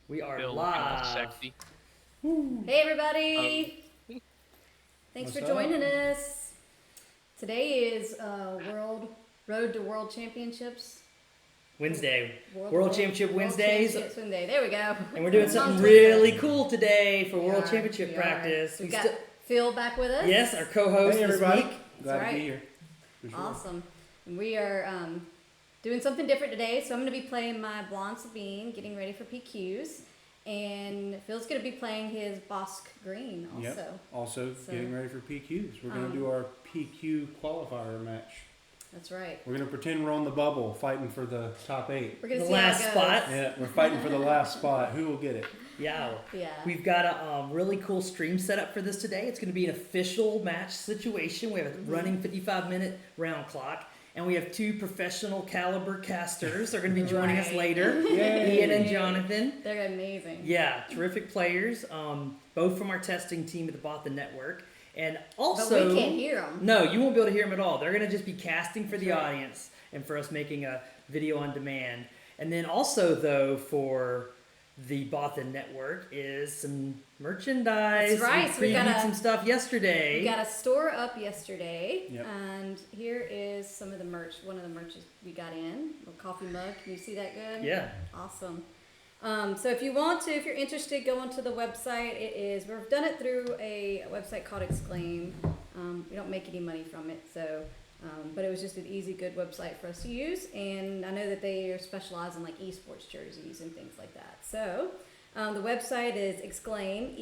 We are Feel looking all live. sexy. Hey everybody! Um, Thanks What's for up? joining us. Today is Road to World Championships. Wednesday. World Championship Wednesdays. Championships Wednesday. There we go. And we're doing Tongue something twister. really cool today for We World are, Championship we practice. We've We got still- Phil back with us. yes, our co-host Hey this everybody, week. glad right. to be here. For sure. Awesome. And we are doing something different today. So I'm going to be playing my blonde Sabine, getting ready for PQs. And Phil's going to be playing his Bossk Green also. Yep. Also So, getting ready for PQs. We're going to do our PQ qualifier match. That's right. We're going to pretend we're on the bubble, fighting for the top 8. We're going to The see last how it spot. goes. Yeah, we're fighting for the last spot. Who will get it? Yeah. Yeah. We've got a really cool stream set up for this today. It's going to be an official match situation. We have a running 55-minute round clock. And we have 2 professional caliber casters. They're going to be joining us Right. later. Yay. Ian and Jonathan. They're amazing. Yeah, terrific players. Both from our testing team at the Bothan Network. And also, But we can't hear them. no, you won't be able to hear them at all. They're going to just be casting for the That's right. audience and for us making a video on demand. And then also, though, for the Bothan Network is some merchandise. That's right, We so we previewed got a- some stuff yesterday. We got a store up yesterday, Yep. and here is some of the merch. One of the merches we got in, a coffee mug. Can you see that good? Yeah. Awesome. So if you want to, if you're interested, go onto the website. We've done it through a website called Exclaim. We don't make any money from it, so, but it was just an easy, good website for us to use. And I know that they are specialized in like esports jerseys and things like that. So the website is Exclaim,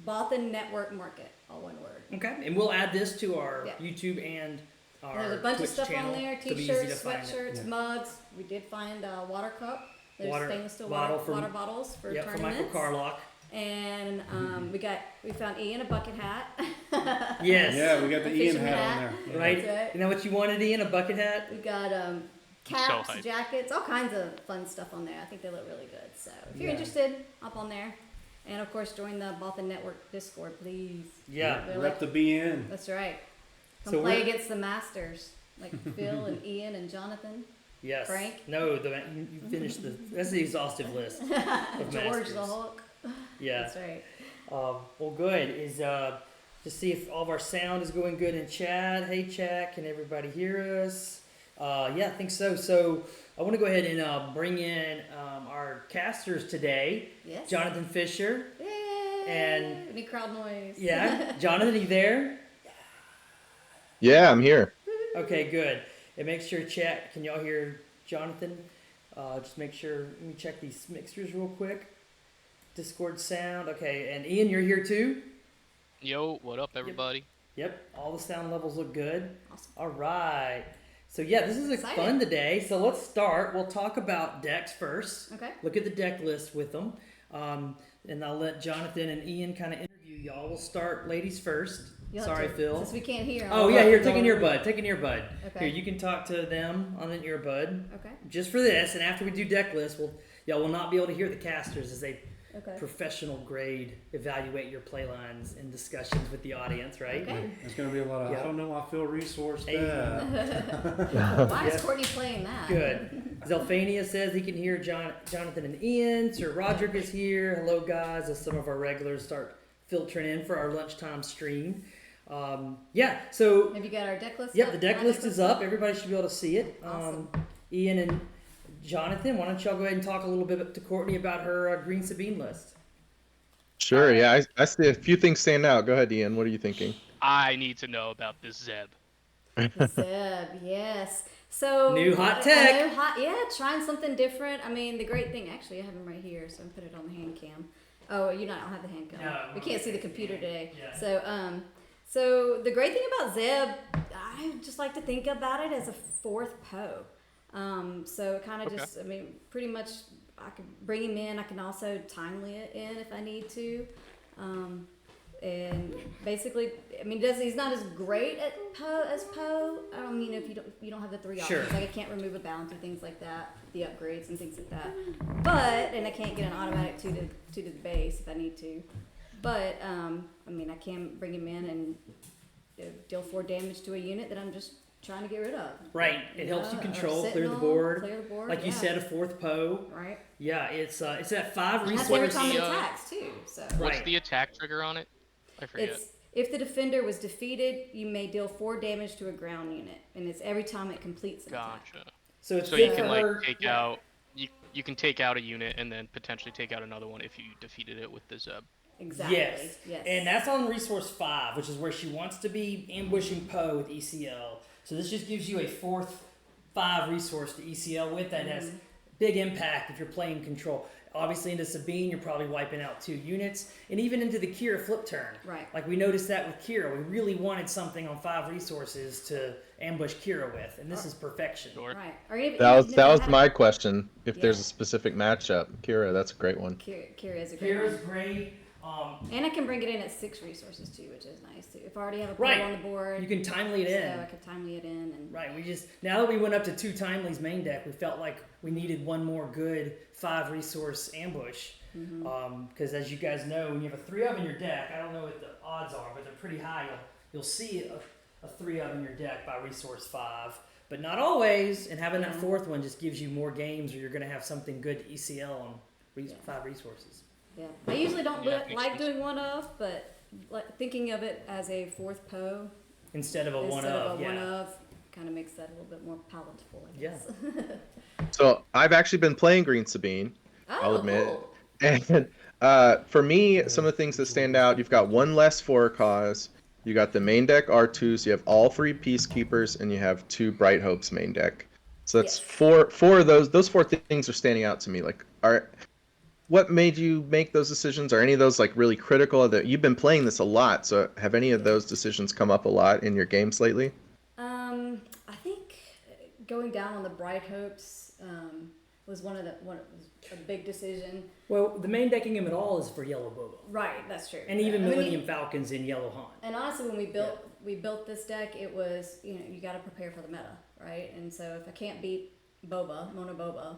exclaim.gg/store/Bothan Network Market, all one word. Okay. And we'll add this to our Yeah. YouTube and our There's a bunch Twitch of stuff channel. on there: It'll be easy to t-shirts, find it. sweatshirts, Yeah. mugs. We did find a water cup. There's Water stainless steel bottle water, from- water bottles for Yep, from Michael tournaments. Carlock. And we found Ian a bucket hat. Yes. Yeah, we got the A Ian fishing hat hat. on there. Yeah. Right? That's it. You know what you wanted, Ian? A bucket hat? We got caps, hyped. jackets, all kinds of fun stuff on there. I think they look really good. So if you're Yeah. interested, hop on there. And of course, join the Bothan Network Discord, please. Yeah. They're Rep the BN. That's right. Come So play we're- against the masters like Phil and Ian and Jonathan. Yes. Frank? No, you finished that's the exhaustive list of George masters. the Hulk. Yeah. That's right. Well, good. Is to see if all of our sound is going good in chat. Hey, chat, can everybody hear us? Yeah, I think so. So I want to go ahead and bring in our casters today. Yes. Jonathan Fisher. Yay! And- Any crowd noise. Yeah, Jonathan, are you there? Yeah, I'm here. Okay, good. And make sure chat. Can y'all hear Jonathan? Just make sure. Let me check these mixers real quick. Discord sound. Okay, and Ian, you're here too. Yo, what up, everybody? Yep, all the sound levels look good. Awesome. All right. So yeah, this is Excited. fun today. So let's start. We'll talk about decks first. Okay. Look at the deck list with them. And I'll let Jonathan and Ian kind of interview y'all. We'll start ladies first. You'll have Sorry, to- Phil. Since we can't hear. Oh yeah, here, take an earbud. Take an earbud. Okay. Here, you can talk to them on an earbud. Okay. Just for this, and after we do deck lists, y'all will not be able to hear the casters as they Okay. professional grade evaluate your play lines and discussions with the audience, right? Okay. There's going to be a lot of, Yeah. I don't know, I feel resourced Hey. bad. Why is Yeah. Courtney playing that? Good. Zelphania says he can hear Jonathan and Ian. Sir Roderick is here. Hello, guys, as some of our regulars start filtering in for our lunchtime stream. Yeah, so, Have you got our deck list? yep, up? the deck My list is up. Everybody should be able to see it. Awesome. Ian and Jonathan, why don't y'all go ahead and talk a little bit to Courtney about her Green Sabine list? Sure, yeah, I see a few things stand out. Go ahead, Ian. What are you thinking? I need to know about this Zeb. Zeb, yes. So New hot a tech. new yeah, trying something different. I mean, the great thing, actually, I have him right here, so I'm put it on the hand cam. Oh, you don't have the hand cam. No, We can't see the computer today. Yeah. So the great thing about Zeb, I just like to think about it as a fourth Poe. So kind of Okay. just, I mean, pretty much I can bring him in. I can also timely it in if I need to. And basically, I mean, he's not as great at Poe as Poe. I mean, if you don't have the 3 options, Sure. like I can't remove a bounty, things like that, the upgrades and things like that. But and I can't get an automatic to the base if I need to. But I mean, I can bring him in and deal 4 damage to a unit that I'm just trying to get rid of. Right. It helps you or control, sitting clear the on, board. Clear the board. Like you yeah. said, a fourth Poe. Right. Yeah, it's at 5 And that's every resources. time it The, attacks too. So. What's Right. the attack trigger on it? I forget. It's if the defender was defeated, you may deal 4 damage to a ground unit, and it's every time it completes an attack. Gotcha. So it's So good you can for like her- take yeah. out you can take out a unit and then potentially take out another one if you defeated it with the Zeb. Exactly. Yes. Yes. And that's on resource 5, which is where she wants to be ambushing Poe with ECL. So this just gives you a fourth 5 resource to ECL with that has big impact if you're playing control. Obviously into Sabine, you're probably wiping out 2 units. And even into the Kira flip turn. Right. Like we noticed that with Kira. We really wanted something on 5 resources to ambush Kira with. And this is perfection. Sure. Right. Or even, That even was if my question. If there's Yeah. a specific matchup, Kira, that's a great one. Kira is a great Kira's one. great. And I can bring it in at 6 resources too, which is nice too. If I already have a Right. Poe on the board, You can timely it in. so I could timely it in and Right, we just now that we went up to 2 timelies main deck, we felt like we needed one more good 5 resource ambush. Because as you guys know, when you have a 3 of in your deck, I don't know what the odds are, but they're pretty high. You'll see a 3 of in your deck by resource 5, but not always. And having that Yeah. 4th one just gives you more games, or you're going to have something good to ECL on 5 resources. yeah. I usually don't Yeah, makes like sense. doing one of, but like thinking of it as a 4th Poe Instead of a one instead of, of a yeah. one of kind of makes that a little bit more palatable, I Yeah. guess. So I've actually been playing Green Sabine, Oh, I'll admit. cool. And for me, some of the things that stand out, you've got one less for a cause. You got the main deck R2s. You have all 3 Peacekeepers, and you have 2 Bright Hopes main deck. So that's Yes. four of those. Those 4 things are standing out to me. Like, what made you make those decisions? Are any of those like really critical? That you've been playing this a lot. So have any of those decisions come up a lot in your games lately? I think going down on the Bright Hopes was one was a big decision. Well, the main decking him at all is for Yellow Boba. Right, that's true. And even I mean, Millennium Falcons in Yellow Han. And honestly, when we built this deck, it was you got to prepare for the meta, right? And so if I can't beat Mono Boba,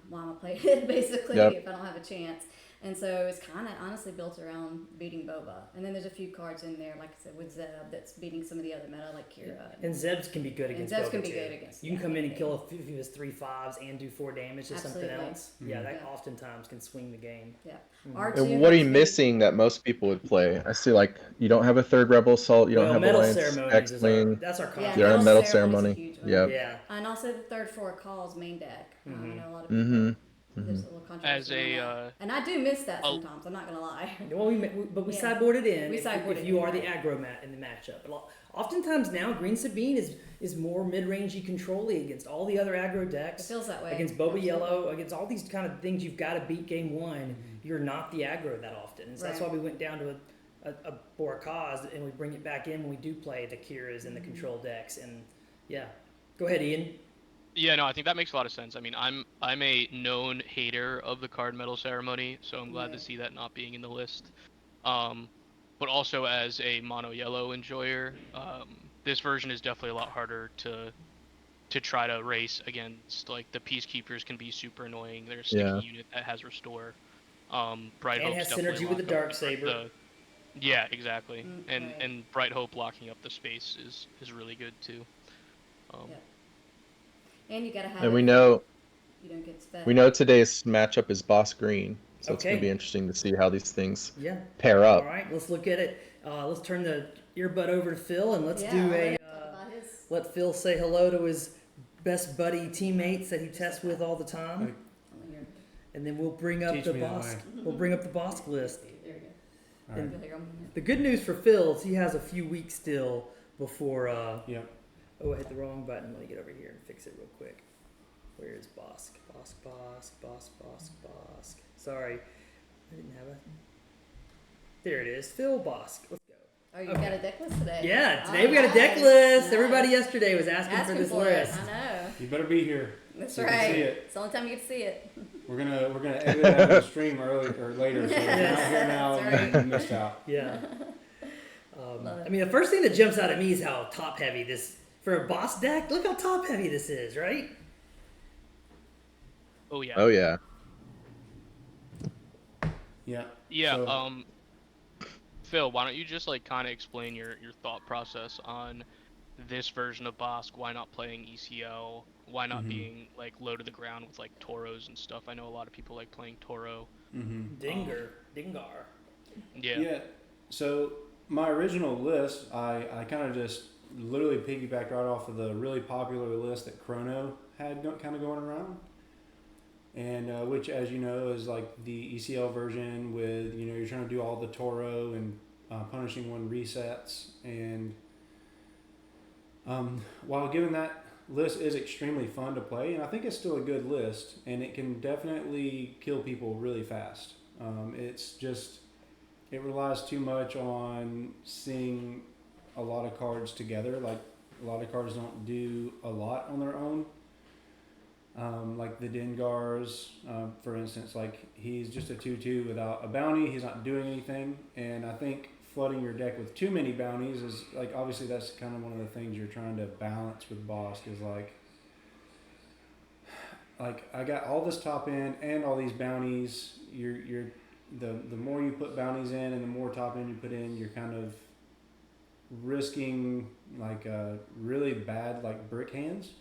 why am I playing it basically Yep. if I don't have a chance? And so it's kind of honestly built around beating Boba. And then there's a few cards in there, like I said, with Zeb that's beating some of the other meta, like Kira. And Zebs can be good And against Zebs Boba can be too. good against- You can yeah, come in and they- kill a few of his 3/5s and do 4 damage to something Absolutely. else. Yeah, that Yeah. oftentimes can swing the game. Yeah. Mm-hmm. R2 And what are you helps me- missing that most people would play? I see like you don't have a 3rd Rebel Assault. You don't have Metal Alliance Ceremonies is our, X-Wing. that's our Yeah, concept. You're on Metal Metal Ceremony's a Ceremony. huge one. Yep. Yeah. And also the third 4 calls main deck. I know a lot of Mm-hmm. people. There's a little As controversy on a, that. And I do miss that oh. sometimes. I'm not gonna lie. Well, but we Yeah. sideboarded in. We if, sideboarded if you in, are the right. aggro mat in the matchup. But oftentimes now, Green Sabine is more mid-rangey control-y against all the other aggro It decks. feels that way. Against Boba Absolutely. Yellow, against all these kind of things you've got to beat game 1. You're not the aggro that often. And so that's why Right. we went down to a for a cause, and we bring it back in when we do play the Kiras and the control decks. And yeah, go ahead, Ian. Yeah, no, I think that makes a lot of sense. I mean, I'm a known hater of the card metal ceremony, so I'm glad Yeah. to see that not being in the list. But also as a mono yellow enjoyer, this version is definitely a lot harder to try to race against. Like the Peacekeepers can be super annoying. They're a sticky Yeah. unit that has restore. Bright And Hope's has definitely synergy with the lock up Darksaber. Yeah, exactly. And right. and Bright Hope locking up the space is really good too. Yeah. And you gotta have. And it we so know You don't get sped. we know today's matchup is Boss Green, so it's Okay. gonna be interesting to see how these things Yeah. pair All up. right, let's look at it. Let's turn the earbud over to Phil, and let's Yeah, do I'll let a. him talk about his- Let Phil say hello to his best buddy teammates that he tests with all the time, I'll let you- and then we'll bring up Teach the me that Bossk. way. We'll bring up the Bossk list. There you go. All right. Feel like I'm- The good news for Phil is he has a few weeks still before. Yep. Oh, I hit the wrong button. Let me get over here and fix it real quick. Where is Bossk? Bossk. Sorry, I didn't have a. There it is, Phil Bossk. Let's go. Oh, you Okay. got a deck list today? Yeah, today we got a deck Nice, list. nice. Everybody yesterday was asking for this it, list. I know. You better be here. That's So you can right. see it. It's the only time you get to see it. We're gonna edit it out of the stream early or later. So if you're not here now, That's you missed out. Yeah. Love it. I mean, the first thing that jumps out at me is how top heavy this for a boss deck. Look how top heavy this is, right? Oh yeah. Oh yeah. Yeah. Yeah, So- Phil, why don't you just like kind of explain your thought process on this version of Bossk, why not playing ECL? Why not Mm-hmm. being like low to the ground with like Toros and stuff? I know a lot of people like playing Toro. Mm-hmm. Dingar. Yeah. Yeah. So my original list, I kind of just literally piggybacked right off of the really popular list that Chrono had kind of going around, and which, as you know, is like the ECL version with you're trying to do all the Toro and punishing one resets, and while given that list is extremely fun to play, and I think it's still a good list, and it can definitely kill people really fast. It's just it relies too much on seeing a lot of cards together. Like a lot of cards don't do a lot on their own. Like the Dengars, for instance, like he's just a 2/2 without a bounty. He's not doing anything, and I think flooding your deck with too many bounties is like obviously that's kind of one of the things you're trying to balance with Bossk is like I got all this top end and all these bounties. You're the more you put bounties in and the more top end you put in, you're kind of risking like really bad like brick hands.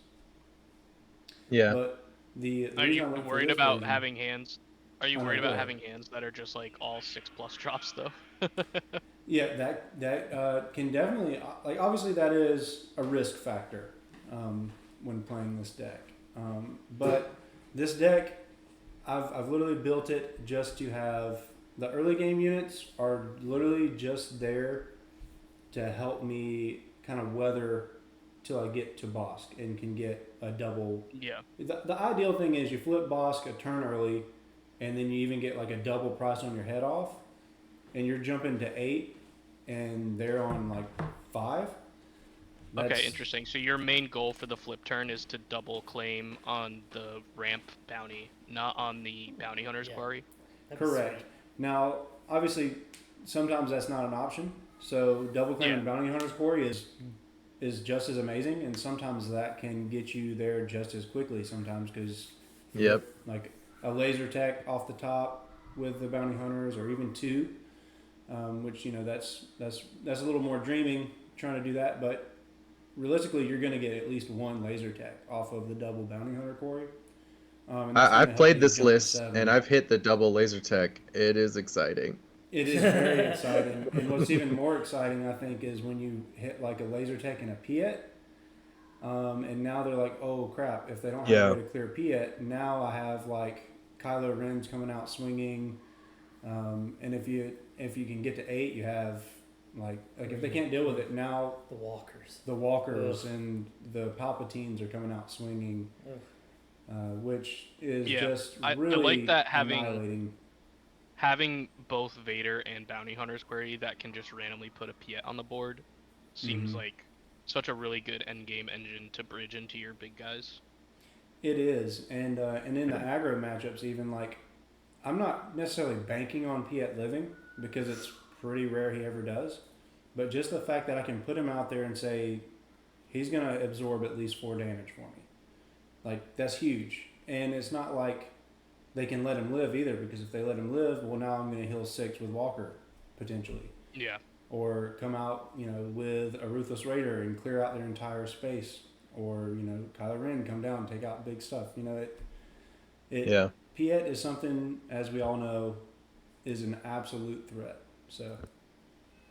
Yeah. But the Are reason you I went for worried this about version, having hands? Are you I worried know, go about ahead. having hands that are just like all 6+ drops though? Yeah, that can definitely like obviously that is a risk factor when playing this deck. But this deck, I've literally built it just to have the early game units are literally just there to help me kind of weather till I get to Bossk and can get a double. Yeah. The ideal thing is you flip Bossk a turn early, and then you even get like a double price on your head off, and you're jumping to 8, and they're on like 5. Okay, interesting. So your main goal for the flip turn is to double claim on the ramp bounty, not on the bounty hunter's Yeah. quarry. Correct. Now, obviously, sometimes that's not an option. So double claiming Yeah. bounty hunter's quarry is just as amazing, and sometimes that can get you there just as quickly. Sometimes because Yep. like a laser tech off the top with the bounty hunters, or even 2, which that's a little more dreaming trying to do that, but realistically, you're going to get at least 1 laser tech off of the double bounty hunter quarry. And that's going to I've help played you this jump to list 7. and I've hit the double laser tech. It is exciting. It is very exciting, and what's even more exciting, I think, is when you hit like a laser tech and a Piet, and now they're like, oh crap! If they don't have a way to clear Piet, now I have like Kylo Ren's coming out swinging, and if you can get to 8, you have like if they can't deal with it now, The walkers. the walkers and the Palpatines are coming out swinging, which is just I really like that annihilating. having both Vader and bounty hunter's query that can just randomly put a Piet on the board seems like such a really good end game engine to bridge into your big guys. It is, and in the aggro matchups, even like I'm not necessarily banking on Piet living because it's pretty rare he ever does, but just the fact that I can put him out there and say he's gonna absorb at least 4 damage for me, like that's huge. And it's not like they can let him live either, because if they let him live, well, now I'm gonna heal 6 with Walker potentially, Yeah. or come out with a Ruthless Raider and clear out their entire space, or Kylo Ren come down and take out big stuff. Yeah. Piet is something, as we all know, is an absolute threat. So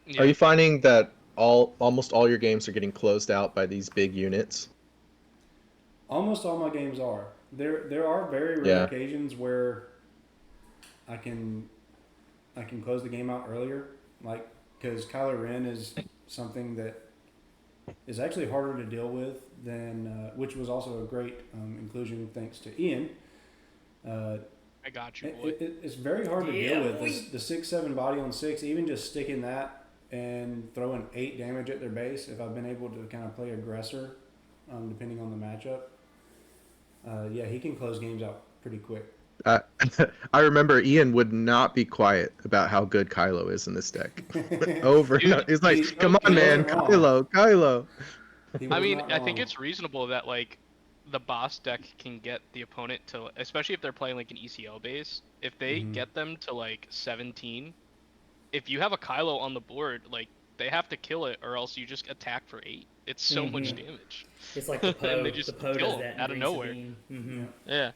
Yeah. Are you finding that almost all your games are getting closed out by these big units? almost all my games are. There are very rare occasions where I can close the game out earlier, like because Kylo Ren is something that is actually harder to deal with than, which was also a great inclusion thanks to Ian. I got you, boy. It's very hard to deal with. The 6/7 body on 6, even just sticking that and throwing 8 damage at their base. If I've been able to kind of play aggressor, depending on the matchup, he can close games out pretty quick. I remember Ian would not be quiet about how good Kylo is in this deck. Over and over. He's like, come on, man, Kylo. I mean, I think it's reasonable that like the boss deck can get the opponent to, especially if they're playing like an ECL base, if they get them to like 17, if you have a Kylo on the board, like they have to kill it or else you just attack for 8. It's so much Mhm. damage. It's like the And they Poe. The just Poe kill does him that in out of Green nowhere. Sabine. Mm-hmm. Yeah. Yeah.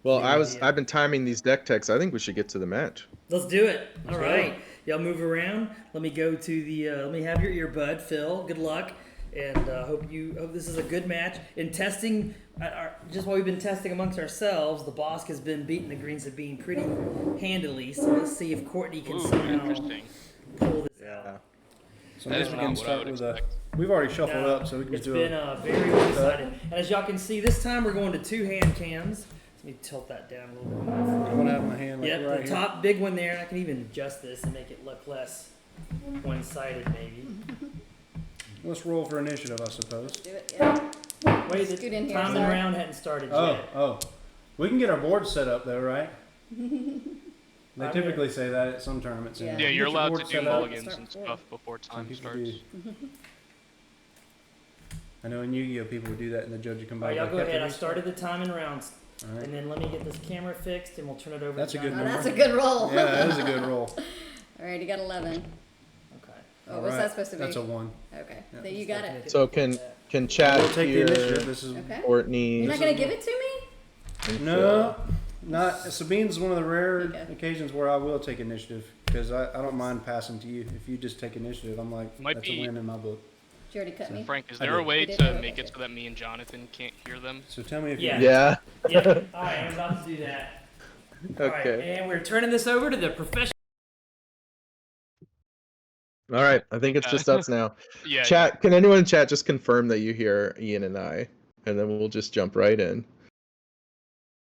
Well, The idea. I've been timing these deck techs. I think we should get to the match. Let's do it. All Let's go. right. Y'all move around. Let me go to the. Let me have your earbud, Phil. Good luck, and hope this is a good match. In testing, just while we've been testing amongst ourselves, the Bossk has been beating the Green Sabine pretty handily. So let's see if Courtney can Ooh, somehow interesting. pull this Yeah. out. So That I is guess we not can what I start would with expect. we've already shuffled No, up, so we can it's just do been a. very one-sided. And as y'all can see, this time we're going to 2 hand cams. Let me tilt that down a little bit more. I'm gonna have my hand like Yep, right the here. top big one there, and I can even adjust this and make it look less one-sided, maybe. Let's roll for initiative, I suppose. Do it, yeah. Wait, Scoot in the here, time and sorry. round hadn't started Oh, yet. oh, we can get our board set up though, right? They I'm typically say that at some tournaments. Yeah. Yeah, You you're get your allowed board to do set up. mulligans Start and forward. stuff before Some time people starts. do. I know in Yu-Gi-Oh people would do that, and the judge would come All by. right, y'all like, go "Have to ahead. I restart." started the time and rounds, All right. and then let me get this camera fixed, and we'll turn it over. That's to a good John. Oh, number. that's a good roll. Yeah, that is a good roll. All right, you got 11. Okay. Oh, All what's right. that supposed to be? That's a 1. Okay, Yeah. so you got it. So can Chad We'll take the hear initiative. This is Okay. Courtney? You're not gonna give it to me? and no, Phil? not Sabine's one of the rare Okay. occasions where I will take initiative because I don't mind passing to you. If you just take initiative, I'm like, Might that's be- a win in my book. Did you already cut me? Frank, is I there a did. way You did? to Oh, make okay. it so that me and Jonathan can't hear them? So tell me if Yeah. you. Yeah. Yep. All right, I'm about to do that. All right, Okay. and we're turning this over to the professional. All right. I think it's just us now. Yeah. Chat. Can anyone in chat just confirm that you hear Ian and I, and then we'll just jump right in.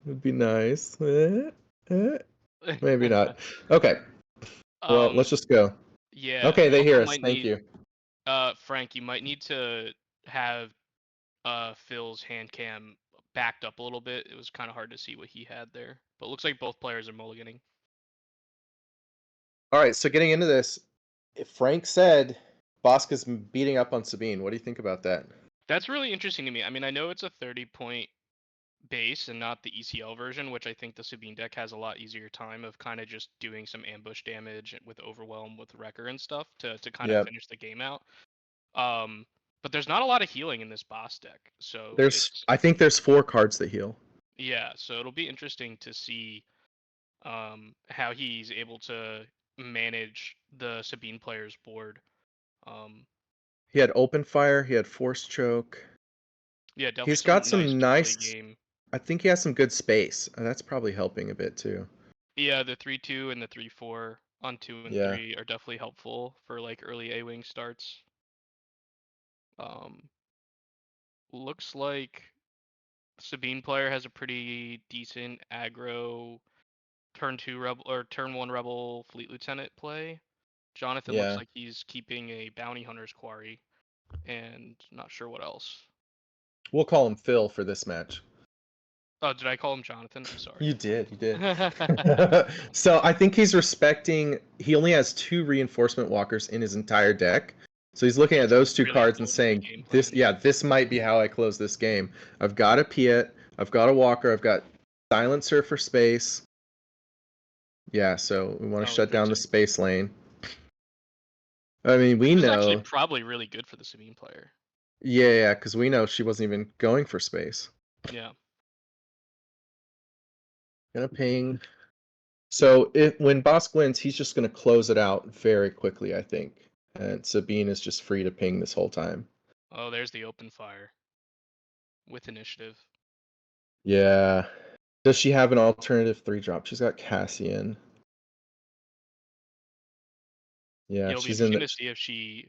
Would be nice. Yeah. Maybe not. Okay. Well, let's just go. Yeah. Okay, you they hear also us. might Thank need- you. Frank, you might need to have Phil's hand cam backed up a little bit. It was kind of hard to see what he had there, but it looks like both players are mulliganing. All right. So getting into this, if Frank said Bossk is beating up on Sabine. What do you think about that? That's really interesting to me. I mean, I know it's a 30-point base and not the ECL version, which I think the Sabine deck has a lot easier time of kind of just doing some ambush damage with Overwhelm, with Wrecker and stuff to kind of Yep. finish the game out. But there's not a lot of healing in this boss deck, so I think there's 4 cards that heal. yeah, so it'll be interesting to see how he's able to manage the Sabine player's board. He had open fire. He had force choke. Yeah, definitely He's got some some nice nice. early game. I think he has some good space. And that's probably helping a bit too. Yeah, the 3-2 and the 3-4 on 2 and Yeah. 3 are definitely helpful for like early A-wing starts. Looks like Sabine player has a pretty decent aggro turn 2 rebel or turn 1 rebel fleet lieutenant play. Jonathan looks Yeah. like he's keeping a bounty hunter's quarry and not sure what else. We'll call him Phil for this match. Oh, did I call him Jonathan? I'm sorry. You did. So I think he's respecting. He only has 2 reinforcement walkers in his entire deck. So he's looking at those 2 Really cards and building the saying, game "This, plan. yeah, this might be how I close this game. I've got a Piet, I've got a Walker, I've got Silencer for space. Yeah, so we want to shut down the interesting. space lane. I mean, we This is actually know. probably really good for the Sabine player. Yeah, because we know she wasn't even going for space. Yeah. Gonna ping. So when Bossk wins, he's just gonna close it out very quickly, I think. And Sabine is just free to ping this whole time. Oh, there's the open fire with initiative. Yeah. Does she have an alternative 3-drop? She's got Cassian. Yeah, It'll be she's in interesting the. to see if she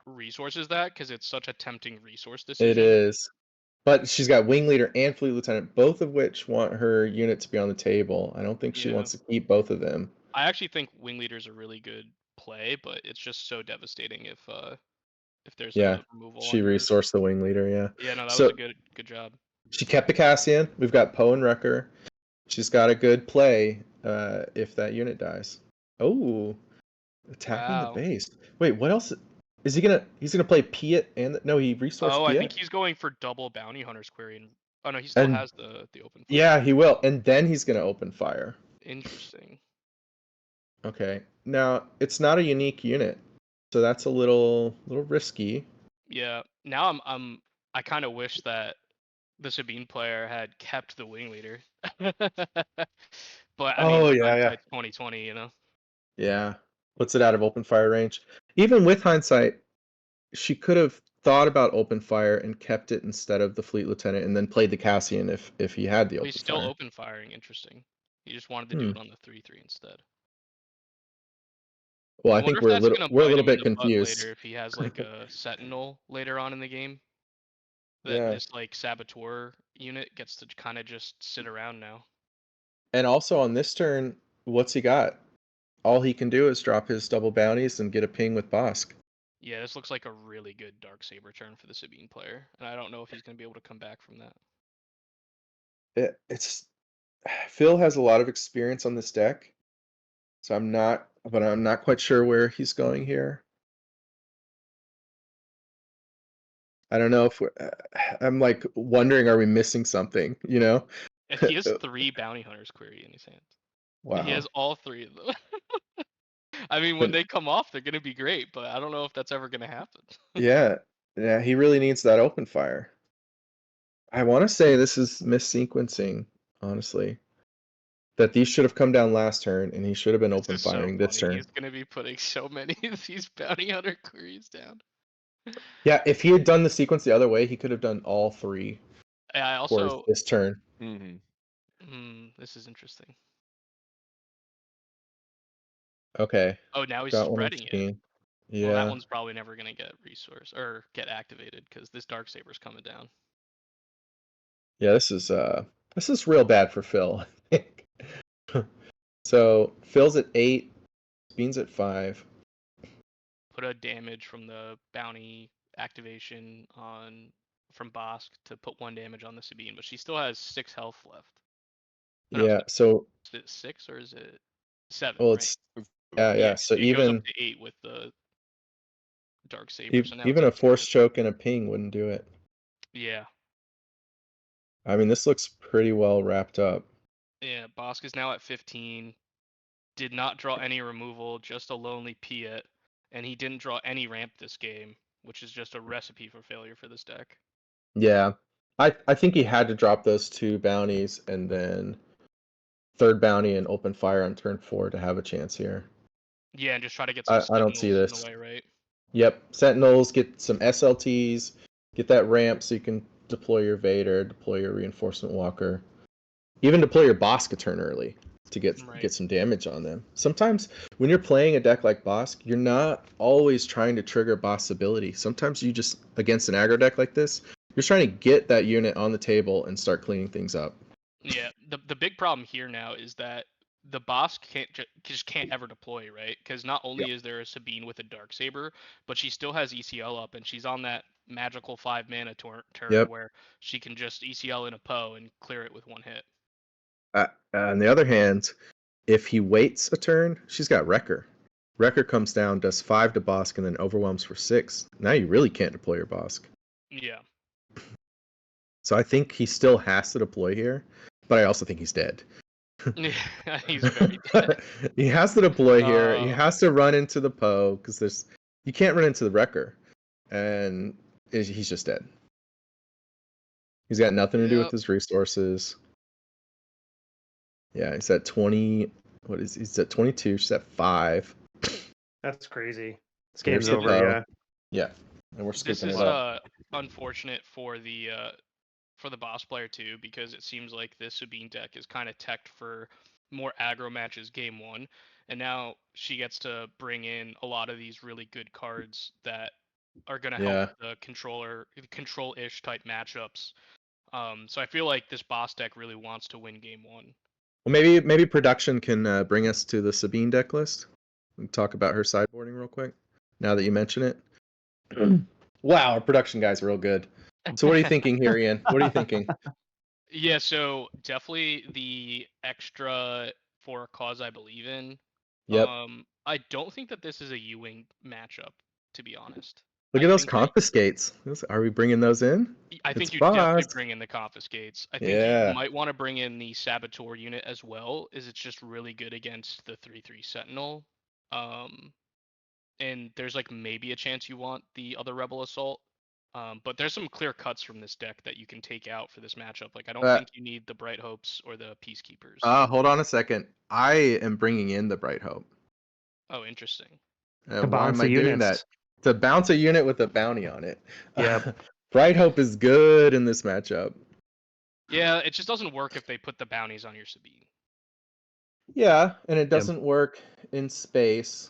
resources that because it's such a tempting resource It decision. is. But she's got Wing Leader and Fleet Lieutenant, both of which want her unit to be on the table. I don't think she Yeah. wants to keep both of them. I actually think Wing Leader's a really good play, but it's just so devastating if there's Yeah, a removal. she on yours. resourced the Wing Leader, yeah. Yeah, no, that So was a good job. she kept the Cassian. We've got Poe and Wrecker. She's got a good play if that unit dies. Oh, attacking the Wow. base. Wait, what else? Is he gonna? He's gonna play Piet and no, he resourced Oh, Piet. I think he's going for double bounty hunter's query. And oh no, he still And- has the open fire. Yeah, he will, and then he's gonna open fire. Interesting. Okay, now it's not a unique unit, so that's a little risky. Yeah, now I kind of wish that the Sabine player had kept the wing leader. But I mean, Oh yeah, yeah, hindsight's 2020, you know. yeah. Puts it out of open fire range. Even with hindsight, she could have thought about open fire and kept it instead of the fleet lieutenant, and then played the Cassian if he had the But he's open still fire. open firing. Interesting. He just wanted to do Hmm. it on the 3-3 instead. Well, I I wonder think if that's gonna we're a bite little him in bit the butt confused. later if he has like a Sentinel later on in the game. That Yeah. this like Saboteur unit gets to kind of just sit around now. And also on this turn, what's he got? All he can do is drop his double bounties and get a ping with Bossk. Yeah, this looks like a really good Darksaber turn for the Sabine player, and I don't know if he's gonna be able to come back from that. It's Phil has a lot of experience on this deck, so I'm not quite sure where he's going here. I don't know if I'm like wondering, are we missing something? You know? And he has 3 Bounty Hunters query in his hand. He Wow. has all 3 of them. I mean, when But they come off, they're gonna be great, but I don't know if that's ever gonna happen. yeah, yeah, he really needs that open fire. I want to say this is missequencing, honestly. That these should have come down last turn, and he should have been This open is so firing this funny. turn. He's gonna be putting so many of these Bounty Hunter queries down. Yeah, if he had done the sequence the other way, he could have done all 3 I for also. this turn. This is interesting. Okay, Oh, now he's got one with spreading it. Sabine. Well, that Yeah, one's probably never gonna get resource or get activated because this Darksaber's coming down. yeah. This is real bad for Phil. I think. So Phil's at 8, Sabine's at 5. Put a damage from the bounty activation on from Bossk to put 1 damage on the Sabine, but she still has 6 health left. Oh, no, Yeah. So is it 6 or is it 7? well, Right? it's yeah, Yeah, yeah. So it goes up to 8 with the Darksaber. So now it's even at a 2. force choke and a ping wouldn't do it. Yeah. I mean, this looks pretty well wrapped up. Yeah, Bossk is now at 15. Did not draw any removal, just a lonely Piet, and he didn't draw any ramp this game, which is just a recipe for failure for this deck. Yeah, I think he had to drop those 2 bounties and then third bounty and open fire on turn 4 to have a chance here. Yeah, and just try to get some I don't see Sentinels in the this. way, right? Yep, Sentinels, get some SLTs, get that ramp so you can deploy your Vader, deploy your Reinforcement Walker, even deploy your Bossk a turn early to Right. get some damage on them. Sometimes when you're playing a deck like Bossk, you're not always trying to trigger Boss ability. Sometimes you just, against an aggro deck like this, you're trying to get that unit on the table and start cleaning things up. Yeah, the big problem here now is that the Bossk just can't ever deploy, right? Because not only is there a Sabine with a Darksaber, but she still has ECL up, and she's on that magical 5 mana turn Yep. where she can just ECL in a Poe and clear it with 1 hit. On the other hand, if he waits a turn, she's got Wrecker. Wrecker comes down, does 5 to Bossk, and then overwhelms for 6. Now you really can't deploy your Bossk. Yeah. So I think he still has to deploy here, but I also think he's dead. He's very dead. He has to deploy here. He has to run into the Poe because you can't run into the Wrecker, and he's just dead. He's got nothing to do with his resources. Yeah, he's at 20. He's at 22. She's at 5. That's crazy. This So we're game's over, skipping- yeah. Yeah, and we're This scooping is it up. unfortunate for the Boss player too, because it seems like this Sabine deck is kind of teched for more aggro matches game 1, and now she gets to bring in a lot of these really good cards that are gonna help the control-ish type matchups. So I feel like this Boss deck really wants to win game 1. Well, maybe production can bring us to the Sabine deck list. We can talk about her sideboarding real quick. Now that you mention it. Wow, our production guy's real good. So what are you thinking here, Ian? What are you thinking? Yeah, so definitely the extra for a cause I believe in. Yep. I don't think that this is a U-Wing matchup, to be honest. Look at those confiscates. Are we bringing those in? I It's think you definitely Bossk. bring in the confiscates. I think you might want to bring in the Saboteur unit as well, as it's just really good against the 3/3 Sentinel. And there's like maybe a chance you want the other Rebel Assault. But there's some clear cuts from this deck that you can take out for this matchup. Like I don't Uh, think you need the Bright Hopes or the Peacekeepers. Hold on a second. I am bringing in the Bright Hope. Oh, interesting. To Why bounce am the I doing that? units. To bounce a unit with a bounty on it. Yep. Bright Hope is good in this matchup. Yeah, it just doesn't work if they put the bounties on your Sabine. Yeah, and it doesn't work in space.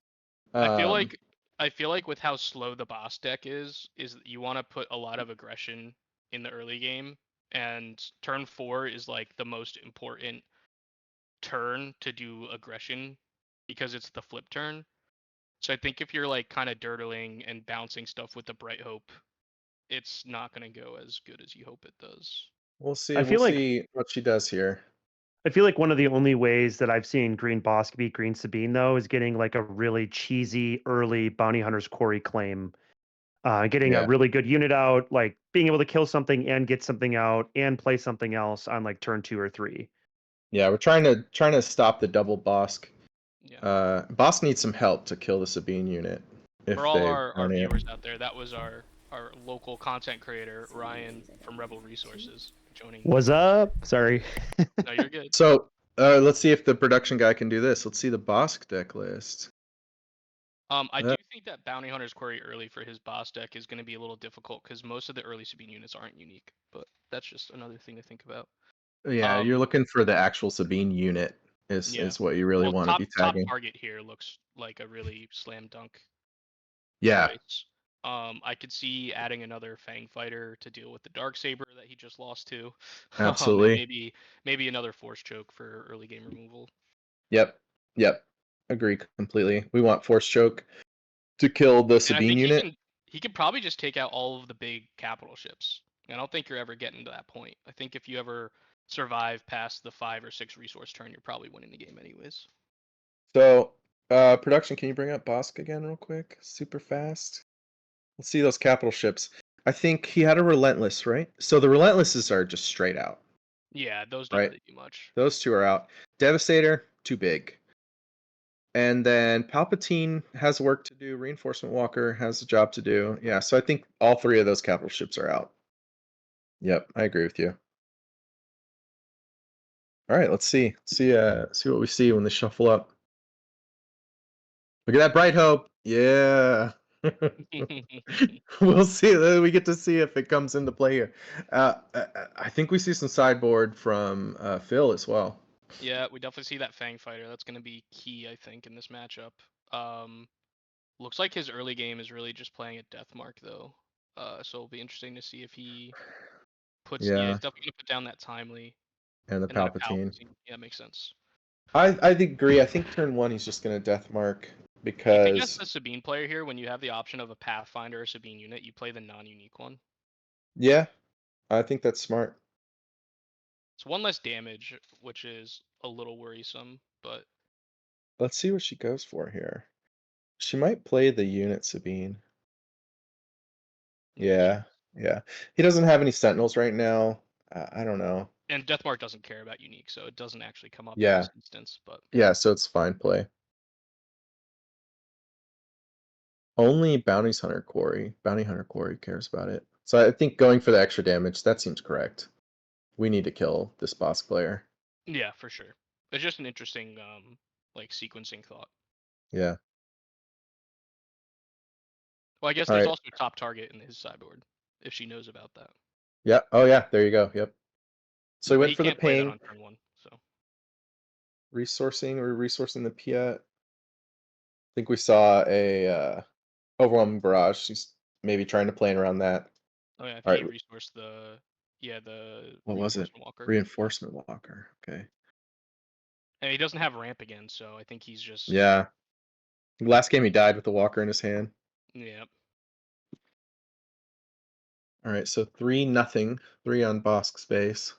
I feel like with how slow the boss deck is you want to put a lot of aggression in the early game, and turn 4 is like the most important turn to do aggression because it's the flip turn. So I think if you're like kind of dirtling and bouncing stuff with the Bright Hope, it's not going to go as good as you hope it does. We'll see. I feel We'll like see what she does here. I feel like one of the only ways that I've seen Green Bossk beat Green Sabine though is getting like a really cheesy early Bounty Hunter's Quarry claim. Getting a Yeah. really good unit out, like being able to kill something and get something out and play something else on like turn 2 or 3. Yeah, we're trying to stop the double Bossk. Yeah. Bossk needs some help to kill the Sabine unit. If For all they our bounty it. viewers out there, that was our local content creator, Ryan from Rebel Resources, joining. What's up? Sorry. No, you're good. So let's see if the production guy can do this. Let's see the Bossk deck list. I do think that Bounty Hunter's Quarry early for his boss deck is going to be a little difficult because most of the early Sabine units aren't unique, but that's just another thing to think about. Yeah, you're looking for the actual Sabine unit is what you really want to be top tagging. target here looks like a really slam dunk Yeah. choice. I could see adding another Fang Fighter to deal with the Dark Saber that he just lost to. Absolutely. And maybe another Force Choke for early game removal. Yep. Agree completely. We want Force Choke to kill the And I Sabine think unit. he could probably just take out all of the big capital ships. I don't think you're ever getting to that point. I think if you ever survive past the 5 or 6 resource turn, you're probably winning the game anyways. So, production, can you bring up Bossk again real quick? Super fast. Let's see those capital ships. I think he had a Relentless, right? So the Relentlesses are just straight out. Yeah, those don't Right. really do much. Those two are out. Devastator, too big. And then Palpatine has work to do. Reinforcement Walker has a job to do. Yeah, so I think all three of those capital ships are out. Yep, I agree with you. All right, let's see. See what we see when they shuffle up. Look at that Bright Hope. Yeah. We'll see. We get to see if it comes into play here. I think we see some sideboard from Phil as well. Yeah, we definitely see that Fang Fighter. That's going to be key, I think, in this matchup. Looks like his early game is really just playing at Deathmark, though. So it'll be interesting to see if he puts. Yeah, he's definitely going to put down that Timely. And the And then a Palpatine. Yeah, makes sense. I agree. I think turn 1 he's just going to Deathmark Do you think as because the Sabine player here, when you have the option of a Pathfinder or Sabine unit, you play the non-unique one? yeah, I think that's smart. It's one less damage, which is a little worrisome, but Let's see what she goes for here. She might play the unit Sabine. Yeah. He doesn't have any Sentinels right now. I don't know. And Deathmark doesn't care about unique, so it doesn't actually come up in Yeah. this instance. But Yeah, so it's fine play. Only Bounty Hunter Quarry cares about it. So I think going for the extra damage, that seems correct. We need to kill this boss player. yeah, for sure. It's just an interesting like sequencing thought. Yeah. Well, I guess All there's right. also a top target in his sideboard, if she knows about that. Yeah. Oh yeah, there you go. Yep. So he But went he for the can't play that ping. on turn 1, so. Resourcing the Piet. I think we saw a overwhelming barrage. She's maybe trying to plan around that. Oh yeah, I All think he right. resourced the What was it? Reinforcement Walker. Reinforcement Walker. Okay. And he doesn't have ramp again, so I think he's just. Yeah. Last game he died with the Walker in his hand. Yeah. All right, so 3-0. 3 on Bossk space.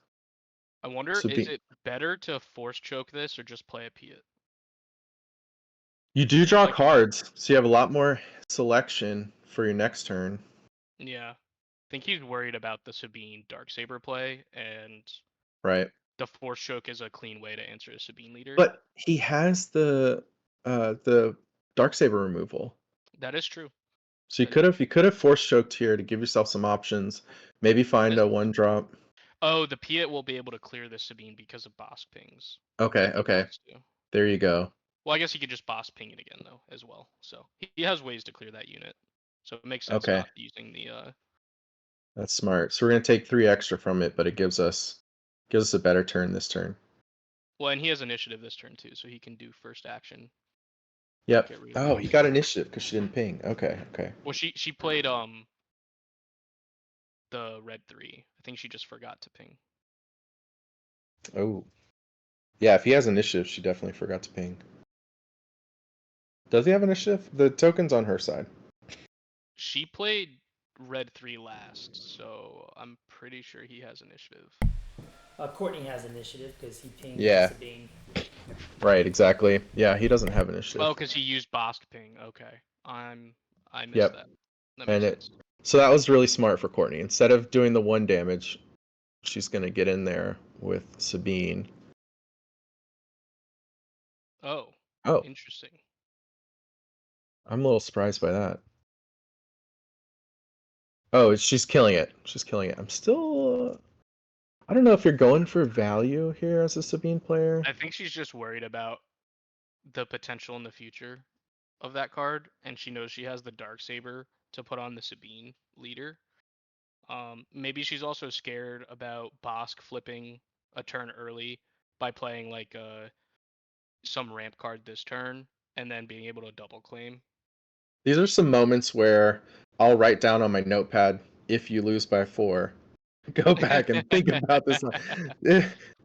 I wonder, is it better to force choke this or just play a Piet? You do draw cards, so you have a lot more selection for your next turn. Yeah. I think he's worried about the Sabine Darksaber play, and right. The force choke is a clean way to answer a Sabine leader. But he has the Darksaber removal. That is true. So you could have force choked here to give yourself some options. Maybe find a 1-drop. Oh, the Piet will be able to clear the Sabine because of Bossk pings. Okay, if he okay. wants to. There you go. Well, I guess he could just Bossk ping it again though, as well. So he has ways to clear that unit. So it makes sense Okay. not using the. That's smart. So we're gonna take 3 extra from it, but it gives us a better turn this turn. Well, and he has initiative this turn too, so he can do first action. Yep. Get rid of Oh, that. he got initiative because she didn't ping. Okay, okay. Well, she played the red 3. I think she just forgot to ping. Oh. Yeah, if he has initiative, she definitely forgot to ping. Does he have initiative? The token's on her side. She played red 3 last, so I'm pretty sure he has initiative. Courtney has initiative because he pinged Yeah. Sabine. Right, exactly. Yeah, he doesn't have initiative. Oh, because he used Bossk ping. Okay, I missed Yep. that. That And makes sense. so that was really smart for Courtney. Instead of doing the 1 damage, she's gonna get in there with Sabine. Oh, Oh, interesting. I'm a little surprised by that. Oh, she's killing it. She's killing it. I'm still. I don't know if you're going for value here as a Sabine player. I think she's just worried about the potential in the future of that card, and she knows she has the Darksaber to put on the Sabine leader. Maybe she's also scared about Bossk flipping a turn early by playing like some ramp card this turn and then being able to double claim. These are some moments where I'll write down on my notepad, if you lose by 4. Go back and think about this.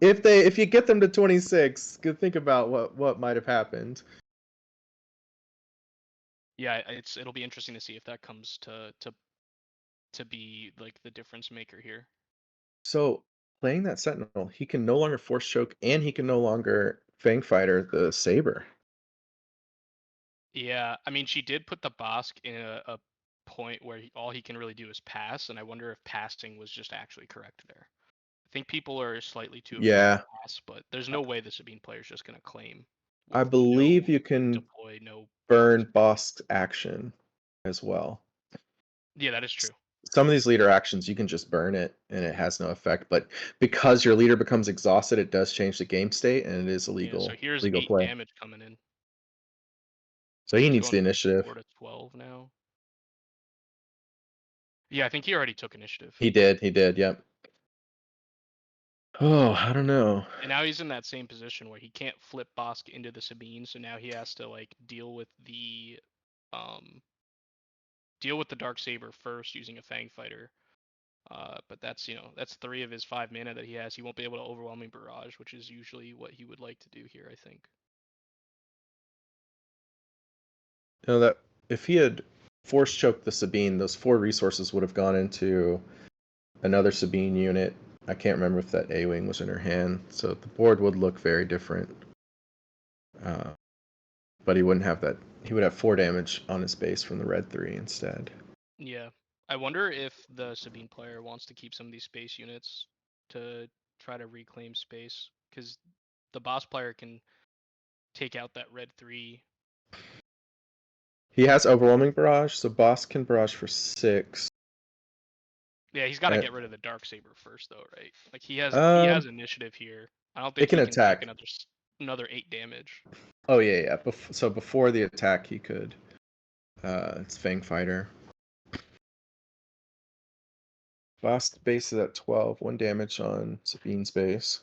If you get them to 26, think about what might have happened. Yeah, it'll be interesting to see if that comes to be like the difference maker here. So playing that Sentinel, he can no longer force choke and he can no longer Fang Fighter the Saber. Yeah, I mean, she did put the Bossk in a point where all he can really do is pass, and I wonder if passing was just actually correct there. I think people are slightly too afraid Yeah, to pass, but there's no way the Sabine player is just going to claim I with believe no you can deploy, no burn Bossk's action as well. Yeah, that is true. Some of these leader actions you can just burn it and it has no effect, but because your leader becomes exhausted, it does change the game state and it is a Yeah, so here's legal 8 play. damage coming in. So he He's needs the going initiative. 4 to 12 now. Yeah, I think he already took initiative. He did, yep. Oh, I don't know. And now he's in that same position where he can't flip Bossk into the Sabine, so now he has to like deal with the Darksaber first using a Fang Fighter. But that's 3 of his 5 mana that he has. He won't be able to Overwhelming Barrage, which is usually what he would like to do here, I think. You know that if he had force choked the Sabine, those 4 resources would have gone into another Sabine unit. I can't remember if that A-Wing was in her hand, so the board would look very different. But he wouldn't have that. He would have 4 damage on his base from the red 3 instead. Yeah. I wonder if the Sabine player wants to keep some of these space units to try to reclaim space, because the boss player can take out that red 3. He has Overwhelming Barrage, so Boss can barrage for 6. Yeah, he's got to get rid of the Darksaber first, though, right? Like he has initiative here. I don't It think can he can attack. take another 8 damage. Oh yeah. So before the attack, he could. It's Fang Fighter. Boss base is at 12. 1 damage on Sabine's base.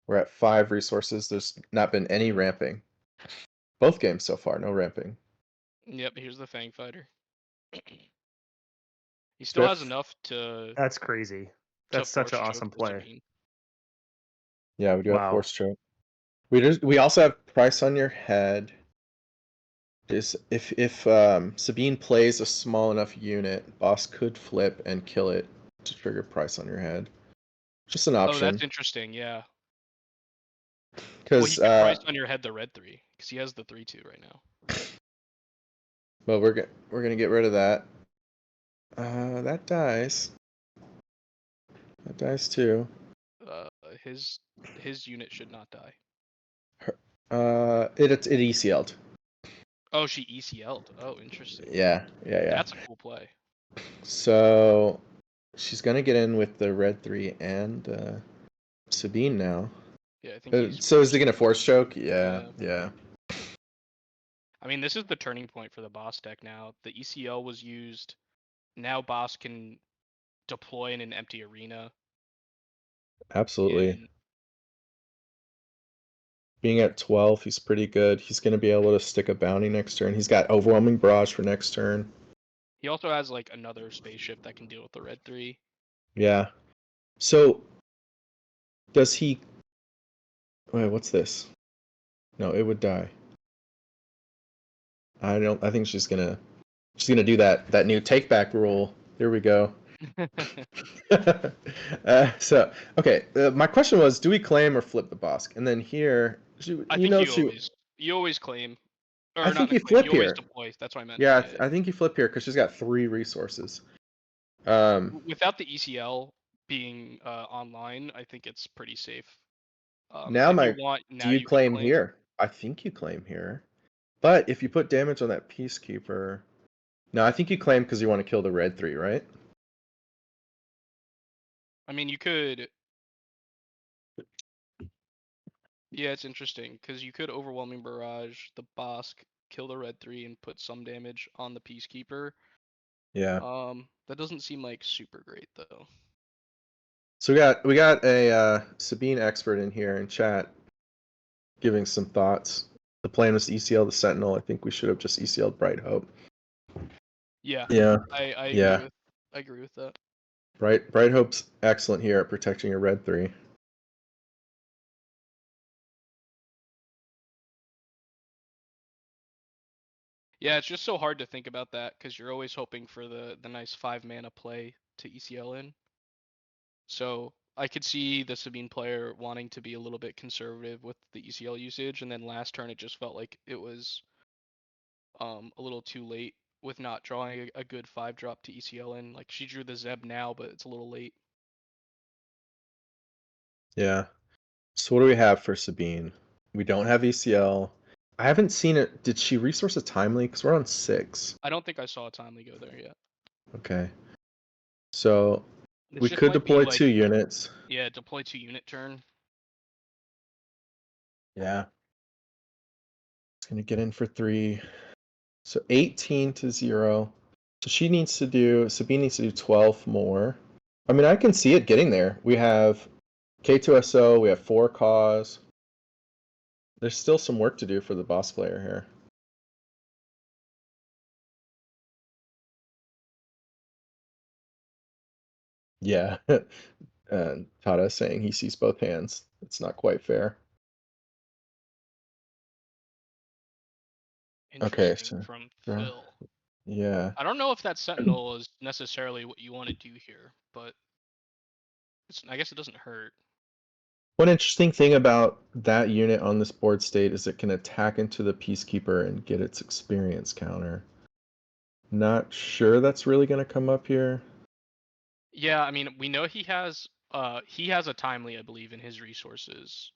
We're at 5 resources. There's not been any ramping. Both games so far, no ramping. Yep, here's the Fang Fighter. He still Griff. has enough to That's crazy. That's such an force awesome choke the play. Sabine. Yeah, we do have Wow. force choke. We also have price on your head. Is if Sabine plays a small enough unit, boss could flip and kill it to trigger price on your head. Just an Oh, option. that's interesting. Yeah. Well, he Because could price on your head the red 3, because he has the 3/2 right now. well, we're gonna get rid of that. That dies. That dies too. His unit should not die. It ECL'd. Oh, she ECL'd. Oh, interesting. Yeah. That's a cool play. So she's gonna get in with the red 3 and Sabine now. Yeah, I think he's. So is he gonna force choke? Yeah. I mean, this is the turning point for the Bossk deck now. The ECL was used. Now Bossk can deploy in an empty arena. Absolutely. And Being at 12, he's pretty good. He's gonna be able to stick a bounty next turn. He's got overwhelming barrage for next turn. he also has like another spaceship that can deal with the red 3. Yeah. So does he? Wait, what's this? No, it would die. I don't. I think she's gonna do that new take back rule. Here we go. So okay, my question was, do we claim or flip the Bossk? And then here, I think you always claim, or I not think the you claim. You flip always here. deploy. That's what I meant. Yeah, I think you flip here because she's got 3 resources. Without the ECL being online, I think it's pretty safe. Now If you my, want, do now you you can claim claim. here? I think you claim here, but if you put damage on that Peacekeeper, no, I think you claim because you want to kill the red 3, right? I mean, you could. Yeah, it's interesting because you could overwhelming barrage the Bossk, kill the red 3, and put some damage on the Peacekeeper. Yeah. That doesn't seem like super great though. So we got a Sabine expert in here in chat giving some thoughts. The plan was to ECL the Sentinel. I think we should have just ECL'd Bright Hope. Yeah. Yeah. I Yeah. agree with that. Bright Hope's excellent here at protecting your red 3. Yeah, it's just so hard to think about that because you're always hoping for the nice 5-mana play to ECL in. So I could see the Sabine player wanting to be a little bit conservative with the ECL usage, and then last turn it just felt like it was a little too late with not drawing a good 5-drop to ECL in. Like she drew the Zeb now, but it's a little late. Yeah. So what do we have for Sabine? We don't have ECL. I haven't seen it. Did she resource a timely? Because we're on 6. I don't think I saw a timely go there yet. Okay. So This we just could might be deploy like, 2 units. yeah, deploy 2-unit turn. Yeah. It's going to get in for 3. So 18 to 0. So Sabine needs to do 12 more. I mean, I can see it getting there. We have K2SO, we have 4 cause. There's still some work to do for the boss player here. Yeah. And Tata saying he sees both hands. It's not quite fair. Interesting so from draw. Phil. Yeah. I don't know if that Sentinel is necessarily what you want to do here, but I guess it doesn't hurt. One interesting thing about that unit on this board state is it can attack into the Peacekeeper and get its experience counter. Not sure that's really going to come up here. Yeah, I mean, we know he has a timely, I believe, in his resources.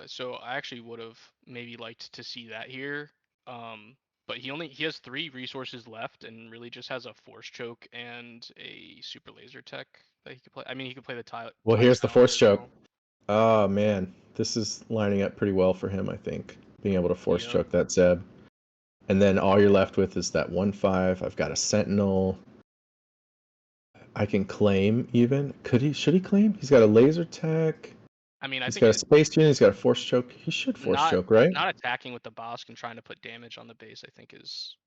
So I actually would have maybe liked to see that here. But he has 3 resources left and really just has a force choke and a super laser tech that he could play. I mean, he could play the Well, Tide here's the Tower force as choke. well. Oh man, this is lining up pretty well for him, I think. Being able to force Yep. choke that Zeb. And then all you're left with is that 1/5. I've got a Sentinel. I can claim even. Should he claim? He's got a laser tech. I mean, I He's think got a space tune. He's got a force choke. He should force choke, right? not attacking with the Bossk and trying to put damage on the base, I think is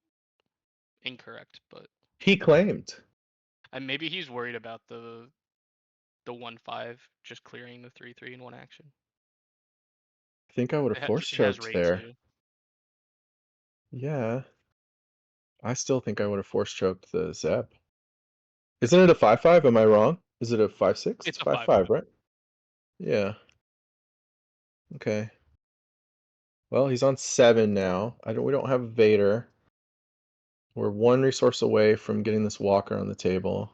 incorrect. But He claimed. and maybe he's worried about the 1/5 just clearing the 3/3 in one action. I think I would have force It has choked rate there. too. Yeah. I still think I would have force choked the Zeb. Isn't it a 5/5? Am I wrong? Is it a 5/6? It's a 5/5, right? Yeah. Okay. Well, he's on 7 now. We don't have Vader. We're 1 resource away from getting this Walker on the table.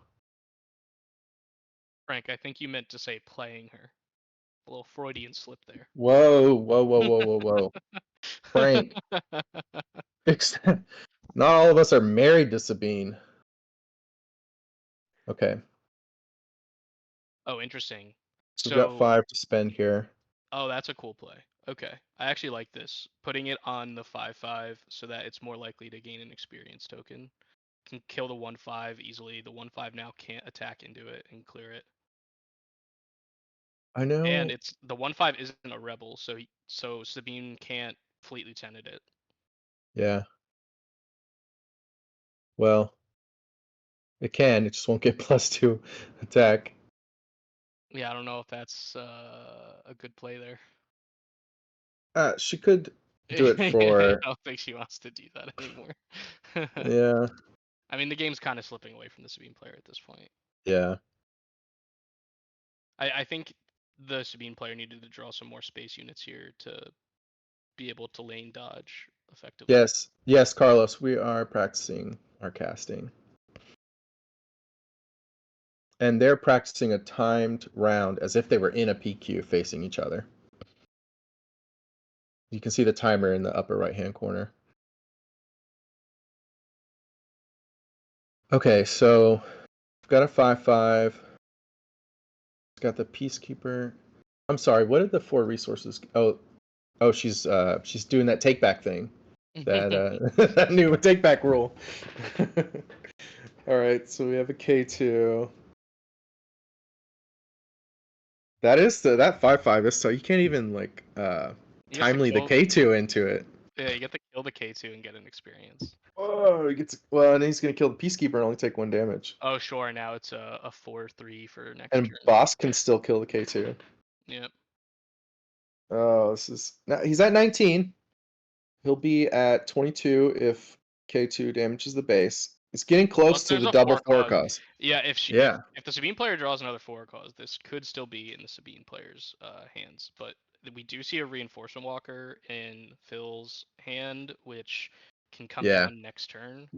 Frank, I think you meant to say playing her. A little Freudian slip there. Whoa. Frank. Not all of us are married to Sabine. Okay, Oh, interesting. so we've got So, 5 to spend here. oh, that's a cool play. Okay, I actually like this. Putting it on the 5/5 so that it's more likely to gain an experience token. Can kill the 1/5 easily. The 1/5 now can't attack into it and clear it. I know. And it's the 1/5 isn't a rebel, so Sabine can't fleet lieutenant it. Yeah. Well, it can. It just won't get +2 attack. Yeah, I don't know if that's a good play there. She could do it for. I don't think she wants to do that anymore. Yeah. I mean, the game's kind of slipping away from the Sabine player at this point. Yeah. I think the Sabine player needed to draw some more space units here to be able to lane dodge effectively. Yes, Carlos. We are practicing our casting, and they're practicing a timed round as if they were in a PQ facing each other. You can see the timer in the upper right-hand corner. Okay, so we've got a 5/5. It's got the Peacekeeper. I'm sorry. What did the 4 resources? Oh, she's doing that take back thing. That that new take back rule. All right, so we have a K2. That 5/5 is so you can't even like He gets to timely the kill- K2 into it. Yeah, you get to kill the K2 and get an experience. Oh, he gets and he's gonna kill the Peacekeeper and only take 1 damage. Oh, sure. Now it's a 4/3 for next And turn. Bossk can still kill the K2. Yep. Oh, this is now he's at 19. He'll be at 22 if K2 damages the base. He's getting close Plus, to there's the a double 4 cause. cause. Yeah, Yeah. if the Sabine player draws another 4 cause, this could still be in the Sabine player's hands. But we do see a reinforcement walker in Phil's hand, which can come Yeah. down next turn.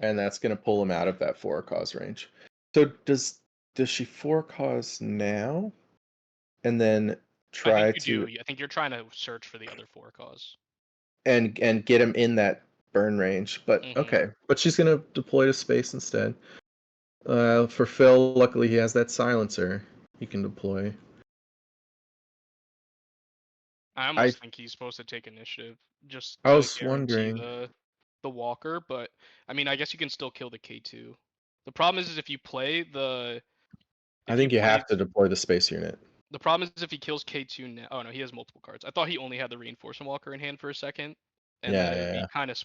And that's gonna pull him out of that 4 cause range. So does she 4 cause now? And then try I think you to do. I think you're trying to search for the other 4 cause. and get him in that burn range. But Mhm. okay. But she's gonna deploy to space instead. For Phil, luckily he has that silencer he can deploy. I almost think he's supposed to take initiative just I to was guarantee wondering. the walker, but I mean, I guess you can still kill the K2. The problem is if you play the I think you have to deploy the space unit. The problem is if he kills K2 now. Oh no, he has multiple cards. I thought he only had the reinforcement walker in hand for a second, and that it would be Yeah. kind of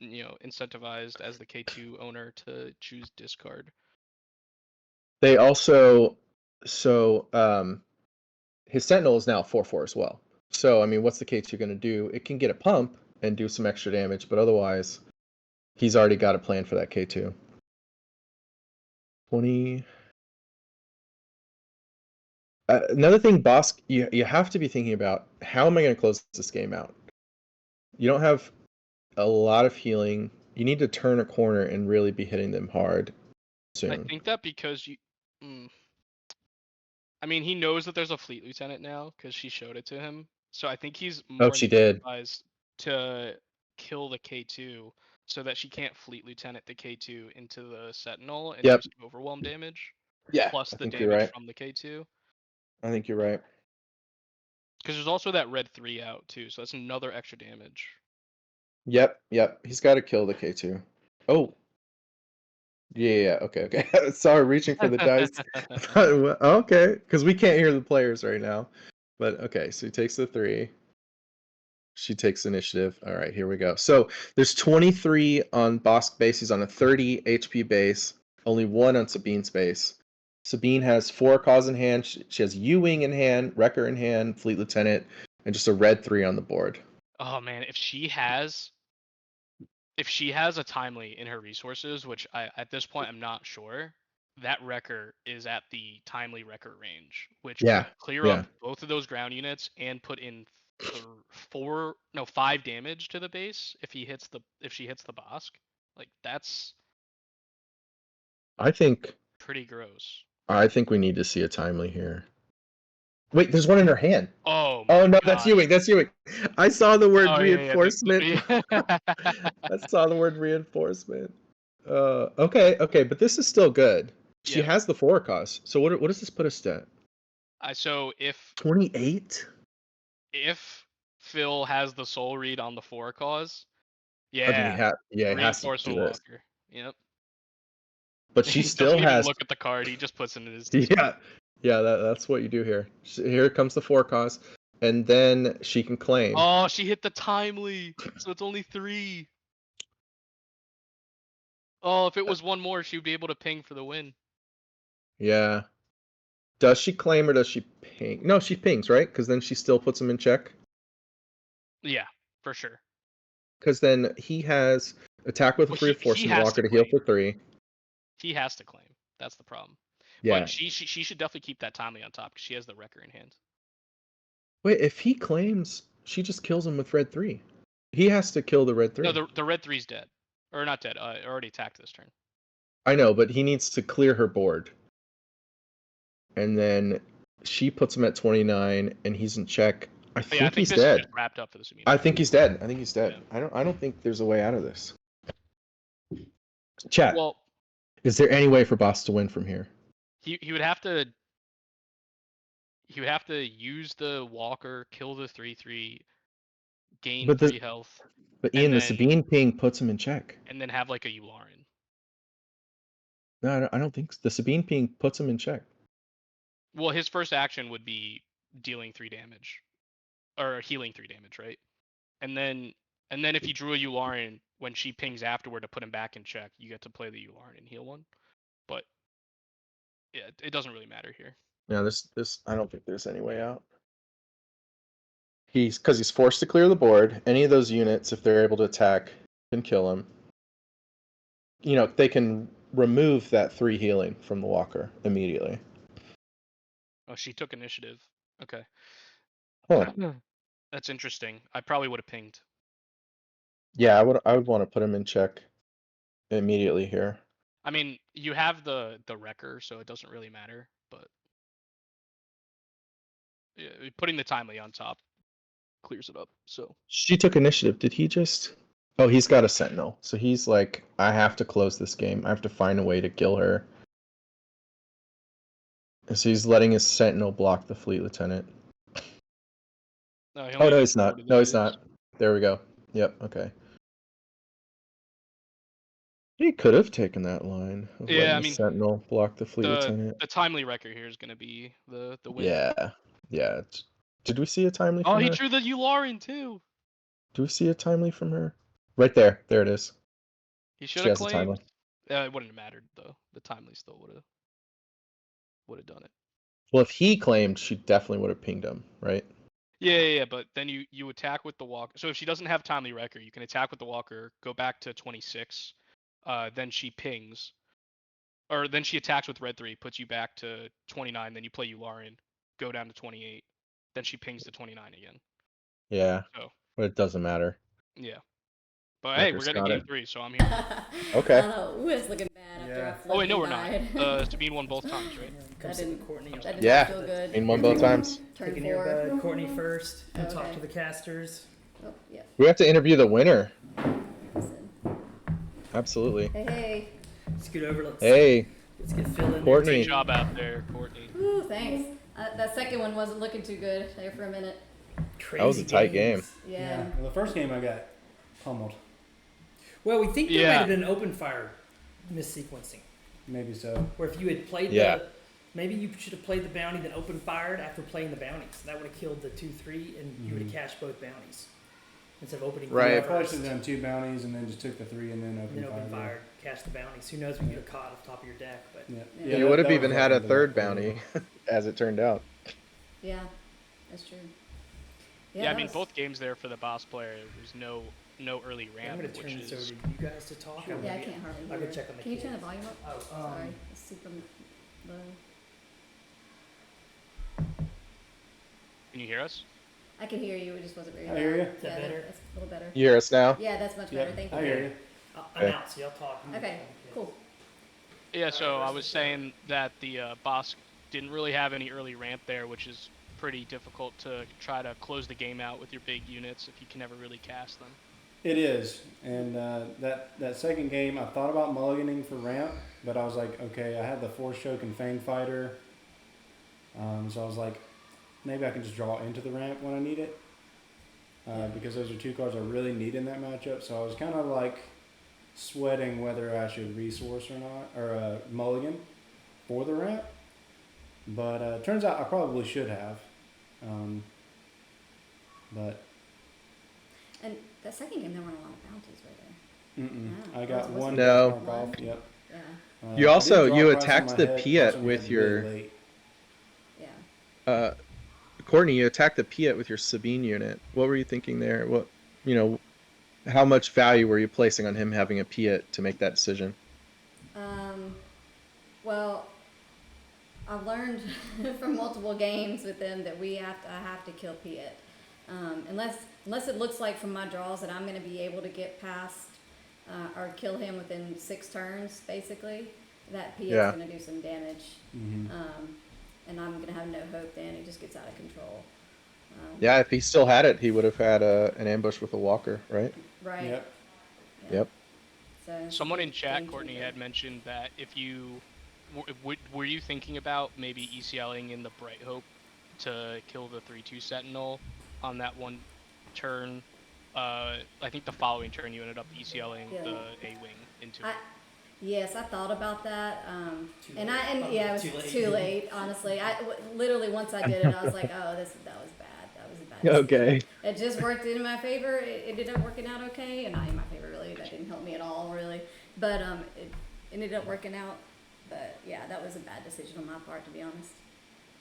incentivized as the K2 owner to choose discard. They also his Sentinel is now 4/4 as well. So I mean, what's the K2 going to do? It can get a pump and do some extra damage, but otherwise, he's already got a plan for that K2. 20. Another thing, Bossk, you have to be thinking about how am I going to close this game out? You don't have a lot of healing. You need to turn a corner and really be hitting them hard soon. I think that because you. I mean, he knows that there's a fleet lieutenant now because she showed it to him. So I think he's more she did. incentivized to kill the K2 so that she can't fleet lieutenant the K2 into the Sentinel and Yep. just overwhelm damage. Yeah, Plus I the think you're damage right. from the K2. I think you're right. Because there's also that red 3 out too, so that's another extra damage. Yep. He's got to kill the K2. Oh. Yeah. Okay. Sorry, reaching for the dice. Okay, because we can't hear the players right now. But okay, so he takes the 3. She takes initiative. All right, here we go. So there's 23 on Bossk base. He's on a 30 HP base. Only 1 on Sabine's base. Sabine has 4 cause in hand. She has U-Wing in hand, Wrecker in hand, Fleet Lieutenant, and just a red 3 on the board. Oh man, if she has a timely in her resources, which at this point I'm not sure, that Wrecker is at the timely Wrecker range, which could clear up both of those ground units and put in 5 damage to the base if she hits the Bossk. Like that's I think pretty gross. we need to see a timely here. Wait, there's one in her hand. Oh my Oh no, God. that's Ewing. That's Ewing. I saw the word Oh, yeah, reinforcement. yeah. I saw the word reinforcement. Okay, but this is still good. She Yeah. has the forecast. So what does this put us at? So if 28? Phil has the soul read on the 4 cause, Oh, then yeah, he has to reinforcement do this. walker. Yep. But she He doesn't still even has. look at the card. He just puts it in his discard. Yeah. That's what you do here. Here comes the forecast, and then she can claim. Oh, she hit the timely, so it's only 3. Oh, if it was 1 more, she would be able to ping for the win. Yeah. Does she claim or does she ping? No, she pings, right? Because then she still puts him in check. Yeah, for sure. Because then he has attack with Well, he reinforcement has to walker to heal claim. for 3. He has to claim. That's the problem. Yeah. But she should definitely keep that timely on top because she has the wrecker in hand. Wait, if he claims, she just kills him with red 3. He has to kill the red 3. No, the red 3's dead. Or not dead. Already attacked this turn. I know, but he needs to clear her board. And then she puts him at 29, and he's in check. I But yeah, I think think he's this is dead. just wrapped up for the Sabine. I think he's dead. Yeah. I don't think there's a way out of this. Chat. Well, Is there any way for Boss to win from here? he would have to use the walker, kill the 3/3, gain But 3 health, But and Ian, the then Sabine ping puts him in check. and then have like a Yularen. No, I don't think so. The Sabine ping puts him in check. Well, his first action would be dealing 3 damage, or healing 3 damage, right? And then if he drew a Yularen when she pings afterward to put him back in check, you get to play the Yularen and heal 1. But yeah, it doesn't really matter here. No, this I don't think there's any way out. Because he's forced to clear the board. Any of those units, if they're able to attack, can kill him. You know, they can remove that 3 healing from the walker immediately. Oh, she took initiative. Okay. Huh. That's interesting. I probably would have pinged. Yeah, I would want to put him in check immediately here. I mean, you have the wrecker, so it doesn't really matter. But yeah, putting the timely on top clears it up. So She took initiative. Did he just? Oh, he's got a sentinel. So he's like, I have to close this game. I have to find a way to kill her. And so he's letting his sentinel block the fleet lieutenant. no, Oh no, he's not. No, he's not. There we go. Yep. Okay. He could have taken that line of Yeah, letting I the mean, sentinel block the fleet lieutenant. the timely wrecker here is gonna be the win. Yeah. Did we see a timely Oh, from he her? drew the Yularen too. Do we see a timely from her? Right there. There it is. He should She have has a timely. claimed. It wouldn't have mattered though. The timely still would have done it. Well, if he claimed, she definitely would have pinged him, right? Yeah. But then you attack with the walker. So if she doesn't have timely wrecker, you can attack with the walker, go back to 26. Then she pings, or then she attacks with red 3, puts you back to 29. Then you play Yularen, go down to 28. Then she pings to 29 again. Yeah. So But it doesn't matter. yeah. But hey, we're Wrecker's getting got game it. 3, so I'm here. Okay. Ooh, it's looking bad after Yeah. a Oh wait, no, we're flipping not. died. Sabine won both times, right? Comes That to didn't- Courtney. That did Yeah. not feel good. Ian won both times. Turn Taking your 4. bud. Courtney first. And talk Okay. to the casters. Oh, yeah. We have to interview the winner. Listen. Absolutely. Hey. Scoot over. Let's Hey, get Phil in there. Courtney. Great job out there, Courtney. Woo, thanks. That second one wasn't looking too good there for a minute. Crazy That was a tight games. Yeah. Well, the first game I got pummeled. Well, we think there Yeah. might have been an open fire missequencing, Maybe so. where if you had played Yeah. maybe you should have played the bounty then open fired after playing the bounties. That would have killed the 2-3, and you would have cashed both bounties instead of opening. Right. Yeah, I three probably first, should have done 2 bounties and then just took the 3 and then and then open fired. fired, cashed the bounties. Who knows? We could have caught off the top of your deck, but Yeah. Yeah. Yeah, You would have that even was had a lucky to third that bounty, as it turned out. Yeah. That's true. Yeah, I that mean was- both games there for the boss player. There's no early I'm ramp, going to which turn this over is to you guys to talk. Yeah, I can't hardly I'll hear. go check on the Can you turn the kids. volume up? Oh, Sorry. It's super low. Can you hear us? I can hear you. It just wasn't very I loud. hear you. Is that better? That's a little better. You hear us now? Yeah, that's much better. Thank you. I hear you. I'm Okay. out, so y'all talk. Okay, cool. Yeah, so I was saying that the Bossk didn't really have any early ramp there, which is pretty difficult to try to close the game out with your big units if you can never really cast them. It is, and that second game, I thought about mulliganing for ramp, but I was like, okay, I had the Force Choke and Fang Fighter, so I was like, maybe I can just draw into the ramp when I need it, because those are two cards I really need in that matchup. So I was kind of like sweating whether I should resource or not, or mulligan for the ramp. But turns out I probably should have. But And the second game, there weren't a lot of bounties, were there? mm-mm. No, I got was one it No. benchmark one? off. Yep. Yeah, You I also- did draw you a price on attacked my the head, Piet price on my with head your- really late. yeah. Courtney, you attacked the Piet with your Sabine unit. What were you thinking there? What, how much value were you placing on him having a Piet to make that decision? Well, I've learned from multiple games with them that I have to kill Piet. Unless it looks like from my draws that I'm going to be able to get past or kill him within 6 turns, basically, that Piet's Yeah. going to do some damage. Mm-hmm. And I'm going to have no hope then. It just gets out of control. Yeah, if he still had it, he would have had an ambush with a walker, right? Right. Yep. Yeah. Yep. So it's a Someone in good chat, game Courtney, changer. had mentioned that if you were you thinking about maybe ECLing in the Bright Hope to kill the 3/2 Sentinel on that one turn? I think the following turn you ended up ECLing Yeah. the A-wing into I- it. Yes, I thought about that, Too and late. yeah, it was Too late. too late. Honestly, literally once I did it, I was like, oh, that was bad. That was a bad. decision. Okay. It just worked in my favor. It ended up working out okay, and not in my favor really. That didn't help me at all really, but it ended up working out. But yeah, that was a bad decision on my part, to be honest.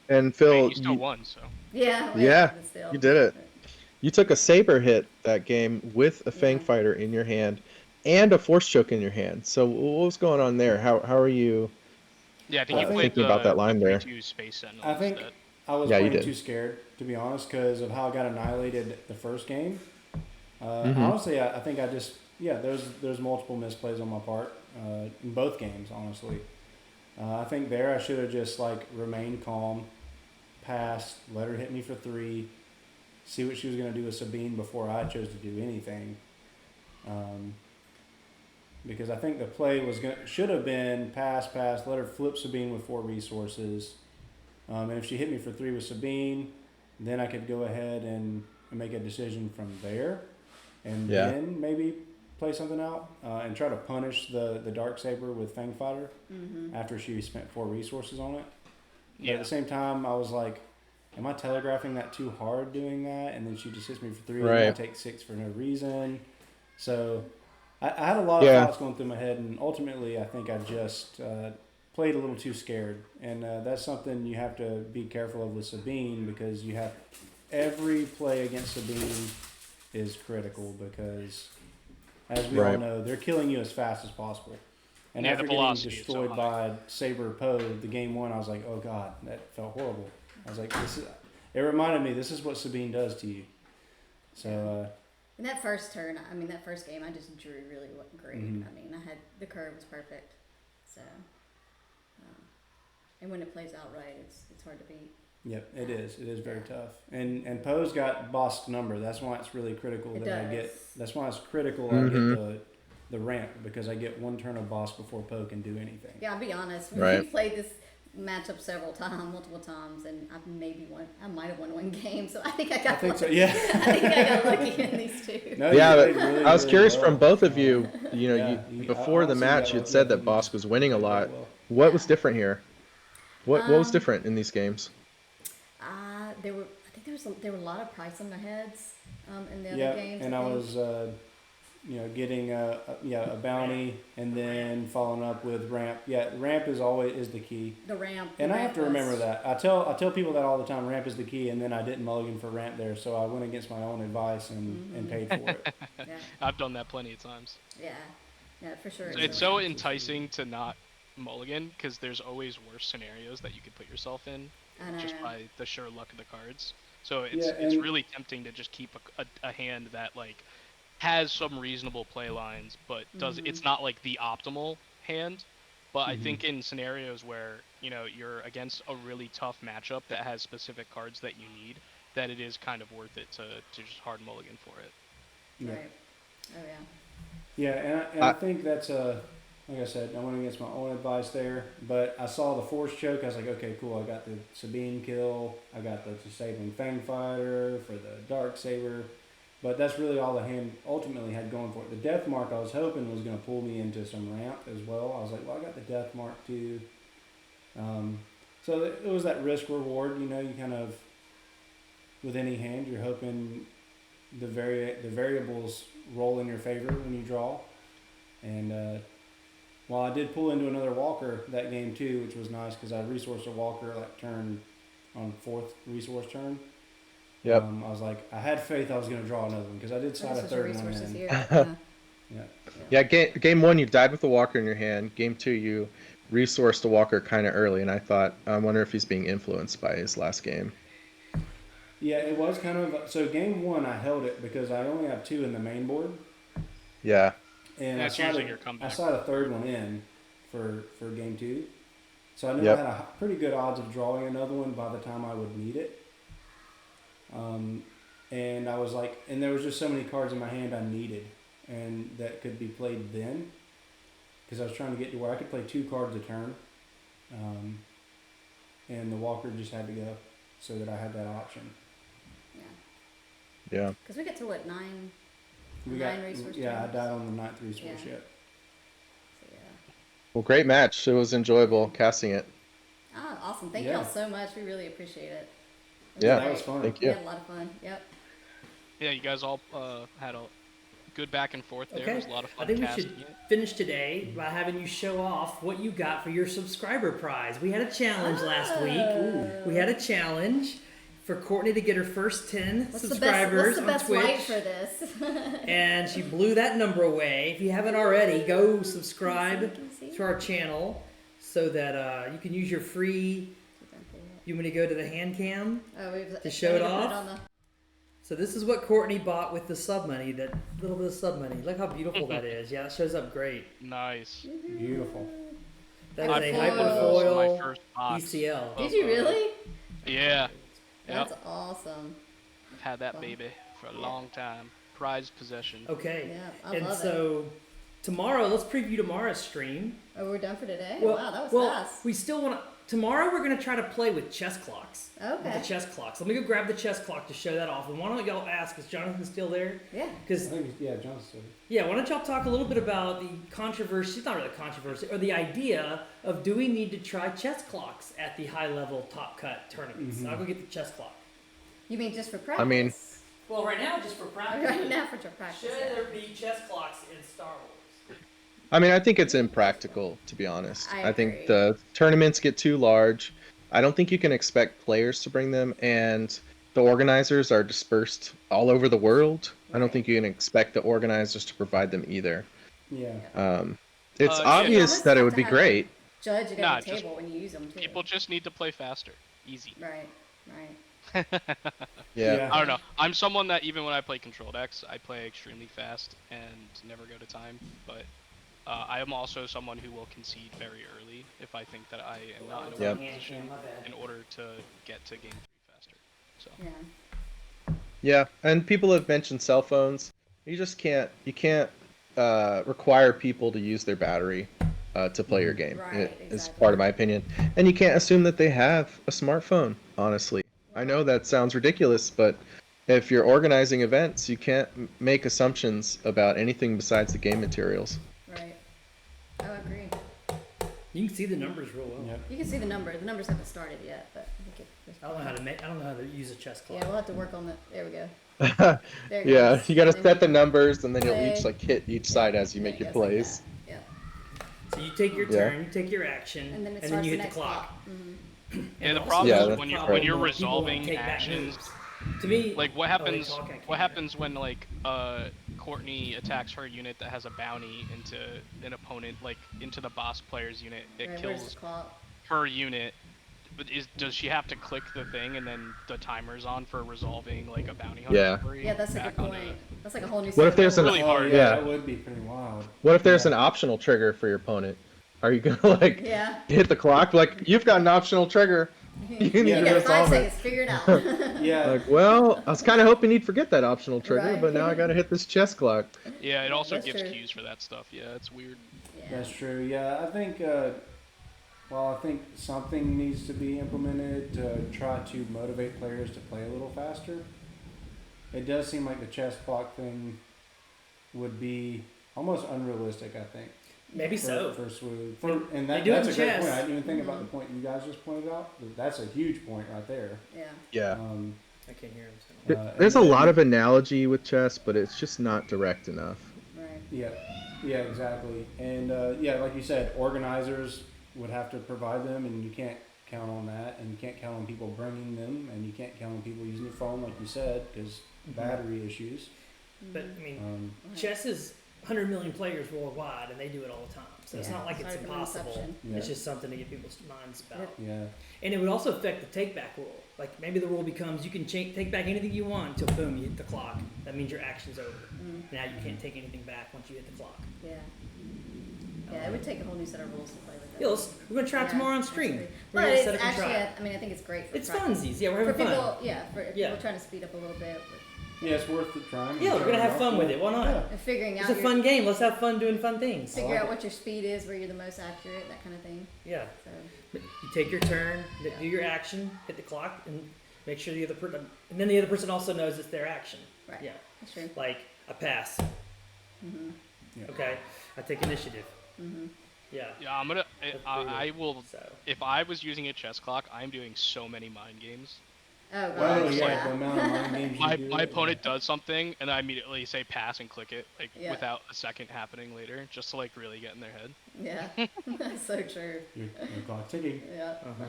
And I Phil, mean, you still won, so. Yeah. well, Yeah, but still. you did it. You took a saber hit that game with a Fang Yeah. Fighter in your hand and a Force Choke in your hand. So what was going on there? How are you? Yeah, I think I you think- played Thinking about that line the there. 3/2 Space Sentinel I think instead. I was Yeah, you playing did. too scared, to be honest, because of how I got annihilated the first game. Mhm. Honestly, I think I just there's multiple misplays on my part in both games. Honestly, I think there I should have just like remained calm, passed, let her hit me for 3, see what she was gonna do with Sabine before I chose to do anything. Because I think the play should have been pass, let her flip Sabine with 4 resources, and if she hit me for 3 with Sabine, then I could go ahead and make a decision from there, and Yeah. then maybe play something out and try to punish the Darksaber with Fang Fighter after she spent 4 resources on it. But Yeah. at the same time, I was like, am I telegraphing that too hard doing that? And then she just hits me for 3, and I Right. take 6 for no reason. So I had a lot of Yeah. thoughts going through my head, and ultimately, I think I just played a little too scared. And that's something you have to be careful of with Sabine, because you have every play against Sabine is critical, because as we all Right. know, they're killing you as fast as possible. And Yeah, after the getting velocity is so destroyed high. by Saber Poe, the game 1, I was like, oh god, that felt horrible. I was like, it reminded me, this is what Sabine does to you. So In that first turn, that first game, I just drew really great. Mhm. The curve was perfect. So, and when it plays out right, it's hard to beat. yep, it is. It is very tough. And Poe's got Bossk number. That's why it's really critical It that I does. get. That's why it's critical I Mhm. get the ramp, because I get 1 turn of Bossk before Poe can do anything. Yeah, I'll be honest. Right. We played this matchup multiple times, and I might have won 1 game. So I think I got. I think lucky. so. Yeah. I think I got lucky in these 2. No, Yeah, you but played really, I was really curious well. from both of you. Yeah, Before the honestly, match, got you'd lucky. said I that think you Bossk just was winning a played really lot. well. What was Yeah. different here? What was Um, different in these games? I think there were a lot of price on their heads in the Yeah, other games. and I think. was getting a bounty, and then following up with ramp. Yeah, ramp is the key. the ramp. And the I have ramp to remember was- that. I tell people that all the time. Ramp is the key, and then I didn't mulligan for ramp there, so I went against my own advice and paid for it. Yeah, I've done that plenty of times. yeah, yeah, for sure. It's so enticing to not mulligan because there's always worse scenarios that you could put yourself in I know. just by the sheer luck of the cards. So Yeah, it's and- really tempting to just keep a hand that like has some reasonable play lines, but it's not like the optimal hand. But I think in scenarios where, you know, you're against a really tough matchup that has specific cards that you need, that it is kind of worth it to just hard mulligan for it. Yeah. Right. Oh yeah. Yeah, and I think that's like I said, I went against my own advice there, but I saw the force choke. I was like, okay, cool. I got the Sabine kill. I got the disabling Fang Fighter for the Dark Saber, but that's really all the hand ultimately had going for it. The Death Mark I was hoping was going to pull me into some ramp as well. I was like, well, I got the Death Mark too. So it was that risk reward. You know, you kind of with any hand, you're hoping the variables roll in your favor when you draw, and while I did pull into another walker that game too, which was nice because I resourced a walker like turn on fourth resource turn. Yep. I was like, I had faith I was going to draw another one because I did slide a That's what your third one resources in. here. Yeah. Yeah, game one you died with the walker in your hand. Game two you resourced the walker kind of early, and I thought, I wonder if he's being influenced by his last game. Yeah, it was kind of so. Game one I held it because I only have 2 in the main board, Yeah. and That's usually your comeback. I slide a third one in for game two, so I knew Yep. I had a pretty good odds of drawing another one by the time I would need it. And I was like, and there was just so many cards in my hand I needed, and that could be played then, because I was trying to get to where I could play 2 cards a turn, and the walker just had to go, so that I had that option. Yeah. Because we get to what, 9? We 9 got, resource yeah, I turns? died on the 9th resource Yeah. yet. So, yeah. Well, great match. It was enjoyable casting it. Ah, awesome. Thank Yeah. y'all so much. We really appreciate it. Yeah. That was fun. Thank We you. had a lot of fun. Yep. Yeah, you guys all had a good back and forth there. It Okay. was a lot of fun I think we casting should it. finish today by having you show off what you got for your subscriber prize. We had a challenge last week. We had a challenge for Courtney to get her first 10 What's the subscribers best on Twitch. light for this? And she blew that number away. If you haven't already, go subscribe Can you see? to our channel so that you can use your free. You want me to go to the hand cam? Oh, we've To show it put off? on the- So this is what Courtney bought with the sub money. That little bit of sub money. Look how beautiful that is. Yeah, it shows up great. Nice. Beautiful. That I is a pulled one of those in my hyperfoil first box. ECL. Did you really? Yeah. That's Yep. awesome. I've had that Fun. baby for a long time. Prized possession. Okay. Yeah, I And love it. so tomorrow, let's preview tomorrow's stream. Oh, we're done for today? Well, Wow, that was well, fast. we still want to. Tomorrow we're gonna try to play with chess clocks. With Okay. the chess clocks. Let me go grab the chess clock to show that off. And why don't y'all ask? Is Jonathan still there? Yeah. I Because think, yeah, Johnson. yeah, why don't y'all talk a little bit about the controversy? It's not really controversy, or the idea of do we need to try chess clocks at the high level top cut tournaments? I'll go get the chess clock. You mean just for practice? I mean- Well, right now just for practice. Right now for practice. Should yeah. there be chess clocks in Star Wars? I mean, I think it's impractical, to be honest. I I think agree. the tournaments get too large. I don't think you can expect players to bring them, and the organizers are dispersed all over the world. I don't Right. think you can expect the organizers to provide them either. Yeah. It's Yeah. obvious almost that it have would to be have a great. Judge at Nah, every just- table when you use them too. People just need to play faster. Easy. Right. Right. Yeah. I don't know. I'm someone that even when I play Controlled X, I play extremely fast and never go to time. But I am also someone who will concede very early if I think that I am not in a Yep. winning position My bad. in order to get to game 3 faster. So Yeah. Yeah, and people have mentioned cell phones. You just can't. You can't require people to use their battery to play your game. Right, It is exactly. part of my opinion, and you can't assume that they have a smartphone. Honestly, I know that sounds ridiculous, but if you're organizing events, you can't make assumptions about anything besides the game materials. Right. I agree. You can see the numbers real well. Yep. You can see the number. The numbers haven't started yet, but I think I don't know how to make. I don't know how to use a chess clock. Yeah, we'll have to work on the. There we go. There it Yeah, goes. you got to And set the then numbers, and then you'll play. each like hit each side as you there make it your goes like plays. that. Yeah. So you take your Yeah. turn, you take your action, And then it then starts you the hit next the clock. Mhm. yeah, And the also problem Yeah, is that's when right. you're people won't resolving take back actions. moves. To me, Like what oh, they happens? talk, I can't What do that. happens when like Courtney attacks her unit that has a bounty into an opponent, like into the boss player's unit? It Right, where's kills the clock? her unit. But does she have to click the thing and then the timer's on for resolving like a bounty hunter? Yeah. spree Yeah, that's a back good onto- point. That's like a whole new. What if set there's of an- Really rules. hard. Yeah, Yeah. that would be pretty wild. What if there's Yeah. an optional trigger for your opponent? Are you gonna like Yeah. hit the clock? Like you've got an optional trigger. You need You to got 5 resolve it. seconds. Figure it out. Yeah. Like, well, I was kind of hoping you'd forget that optional trigger, Right. but now I gotta hit this chess clock. Yeah, it also That's gives true. cues for that stuff. Yeah, it's weird. Yeah. That's true. Yeah, I think. I think something needs to be implemented to try to motivate players to play a little faster. It does seem like the chess clock thing would be almost unrealistic. I think. Maybe so. For Swoon. They And that, do it that's in a great chess. point. I didn't even think about the point you guys just pointed out. That's a huge point right there. Yeah. Yeah. I can't hear him. There's a and then- lot of analogy with chess, but it's just not direct enough. Right. Yeah, exactly. And like you said, organizers would have to provide them, and you can't count on that, and you can't count on people bringing them, and you can't count on people using your phone, like you said, because battery issues. But I mean, Right. chess is 100 million players worldwide, and they do it all the time. So it's Yeah, not like it's sorry for my impossible. inception. Yeah. It's just something to get people's minds about. Yeah. And it would also affect the take back rule. Like maybe the rule becomes you can take back anything you want until boom, you hit the clock. That means your action's over. Now you can't take anything back once you hit the clock. Yeah. Yeah, it would take a whole new set of rules to play with that. Yeah, we're gonna try it Yeah, tomorrow on that's stream. great. We're But gonna it's set up and actually, try it. I mean, I think it's great for It's practice. funsies. Yeah, we're For having people, fun. for Yeah. people trying to speed up a little bit. Yeah, it's worth trying. Yeah, we're gonna have fun with it. Why not? Yeah. And figuring It's out a fun game. Let's have fun doing fun things. figure out what your speed is, where you're the most accurate, that kind of thing. Yeah. So You take your turn, do your action, hit the clock, and make sure the other person, and then the other person also knows it's their action. right. Yeah. That's true. Like I pass. Yeah. Okay. I take initiative. Yeah. Yeah, I'm gonna. I will. So. If I was using a chess clock, I'm doing so many mind games. Oh Well, gosh, yeah, yeah. the amount of mind games you do. My opponent does something, and I immediately say pass and click it, like Yeah. without a second happening later, just to like really get in their head. Yeah. That's so true. Your clock ticking. Yeah. Uh-huh.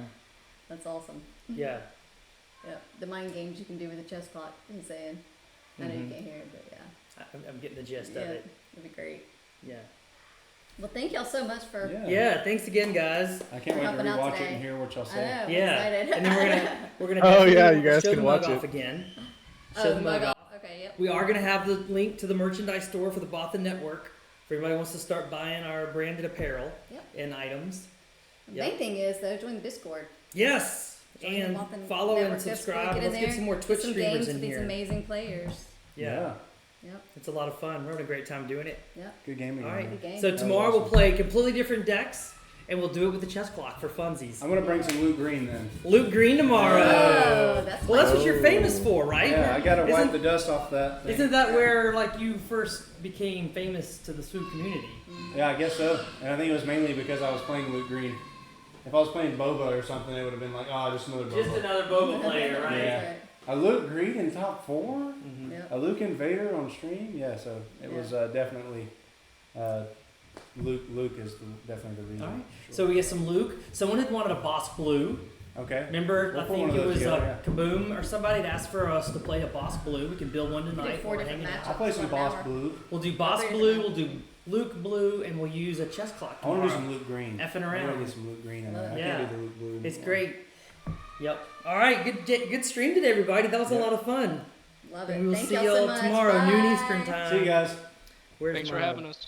That's awesome. Yeah. Yeah. The mind games you can do with a chess clock, he's saying. I know you can't hear it, but yeah. I'm getting the gist Yeah, of it. it'd be great. Yeah. Well, thank y'all so much for. Yeah. Thanks again, guys. I can't wait to Helping out rewatch it today. and hear what y'all I say. know. I'm Yeah. excited. And then we're gonna. Oh, yeah, definitely you guys show can the watch mug it. off again. Show Oh, the mug mug off. off. Okay. Yep. We are gonna have the link to the merchandise store for the Bothan Network. If anybody wants to start buying our branded apparel Yep. and items. The main thing is though, join the Discord. Yes. Join the And Bothan follow Network and Discord. subscribe. in Let's get there, some more get Twitch some streamers games in with these here. amazing players. Yeah. Yep. It's a lot of fun. We're having a great time doing it. Yep. Good gaming. All right. Good game. So That was tomorrow we'll awesome. play completely different decks, and we'll do it with the chess clock for funsies. I'm gonna bring some Luke Green then. Luke Green tomorrow. Oh, that's Well, that's what you're Oh. famous for, right? Yeah, I gotta wipe Isn't- the dust off that thing. Isn't that where like you first became famous to the swoop community? Yeah, I guess so. And I think it was mainly because I was playing Luke Green. If I was playing Boba or something, it would have been like, oh, just another Boba. Just another Boba player, right? Yeah. A Luke Green in top 4? Mhm. Yep. A Luke Invader on stream? Yeah, so it was definitely Luke is definitely the reason. All right. for So sure. we get some Luke. Someone had wanted a Bossk Blue. Okay. Remember, We'll I put one think of it those was together, Kaboom or somebody had asked for us to play a Bossk Blue. We can build one We tonight. did 4 while we're different hanging out. matchups. I'll play some for an Boss hour. Blue. We'll do Bossk Very Blue. different. We'll do Luke Blue, and we'll use a chess clock I want to tomorrow. do some Luke Green. Effing I want around. to get some Luke Green in there. I Yeah. can't do the Luke Blue. It's anymore. great. Yep. All right. Good stream today, everybody. That was a Yep. lot of fun. Love it. And we will Thank see y'all y'all so much. tomorrow, Bye. noon Eastern time. See you guys. Where's Thanks for my- having us.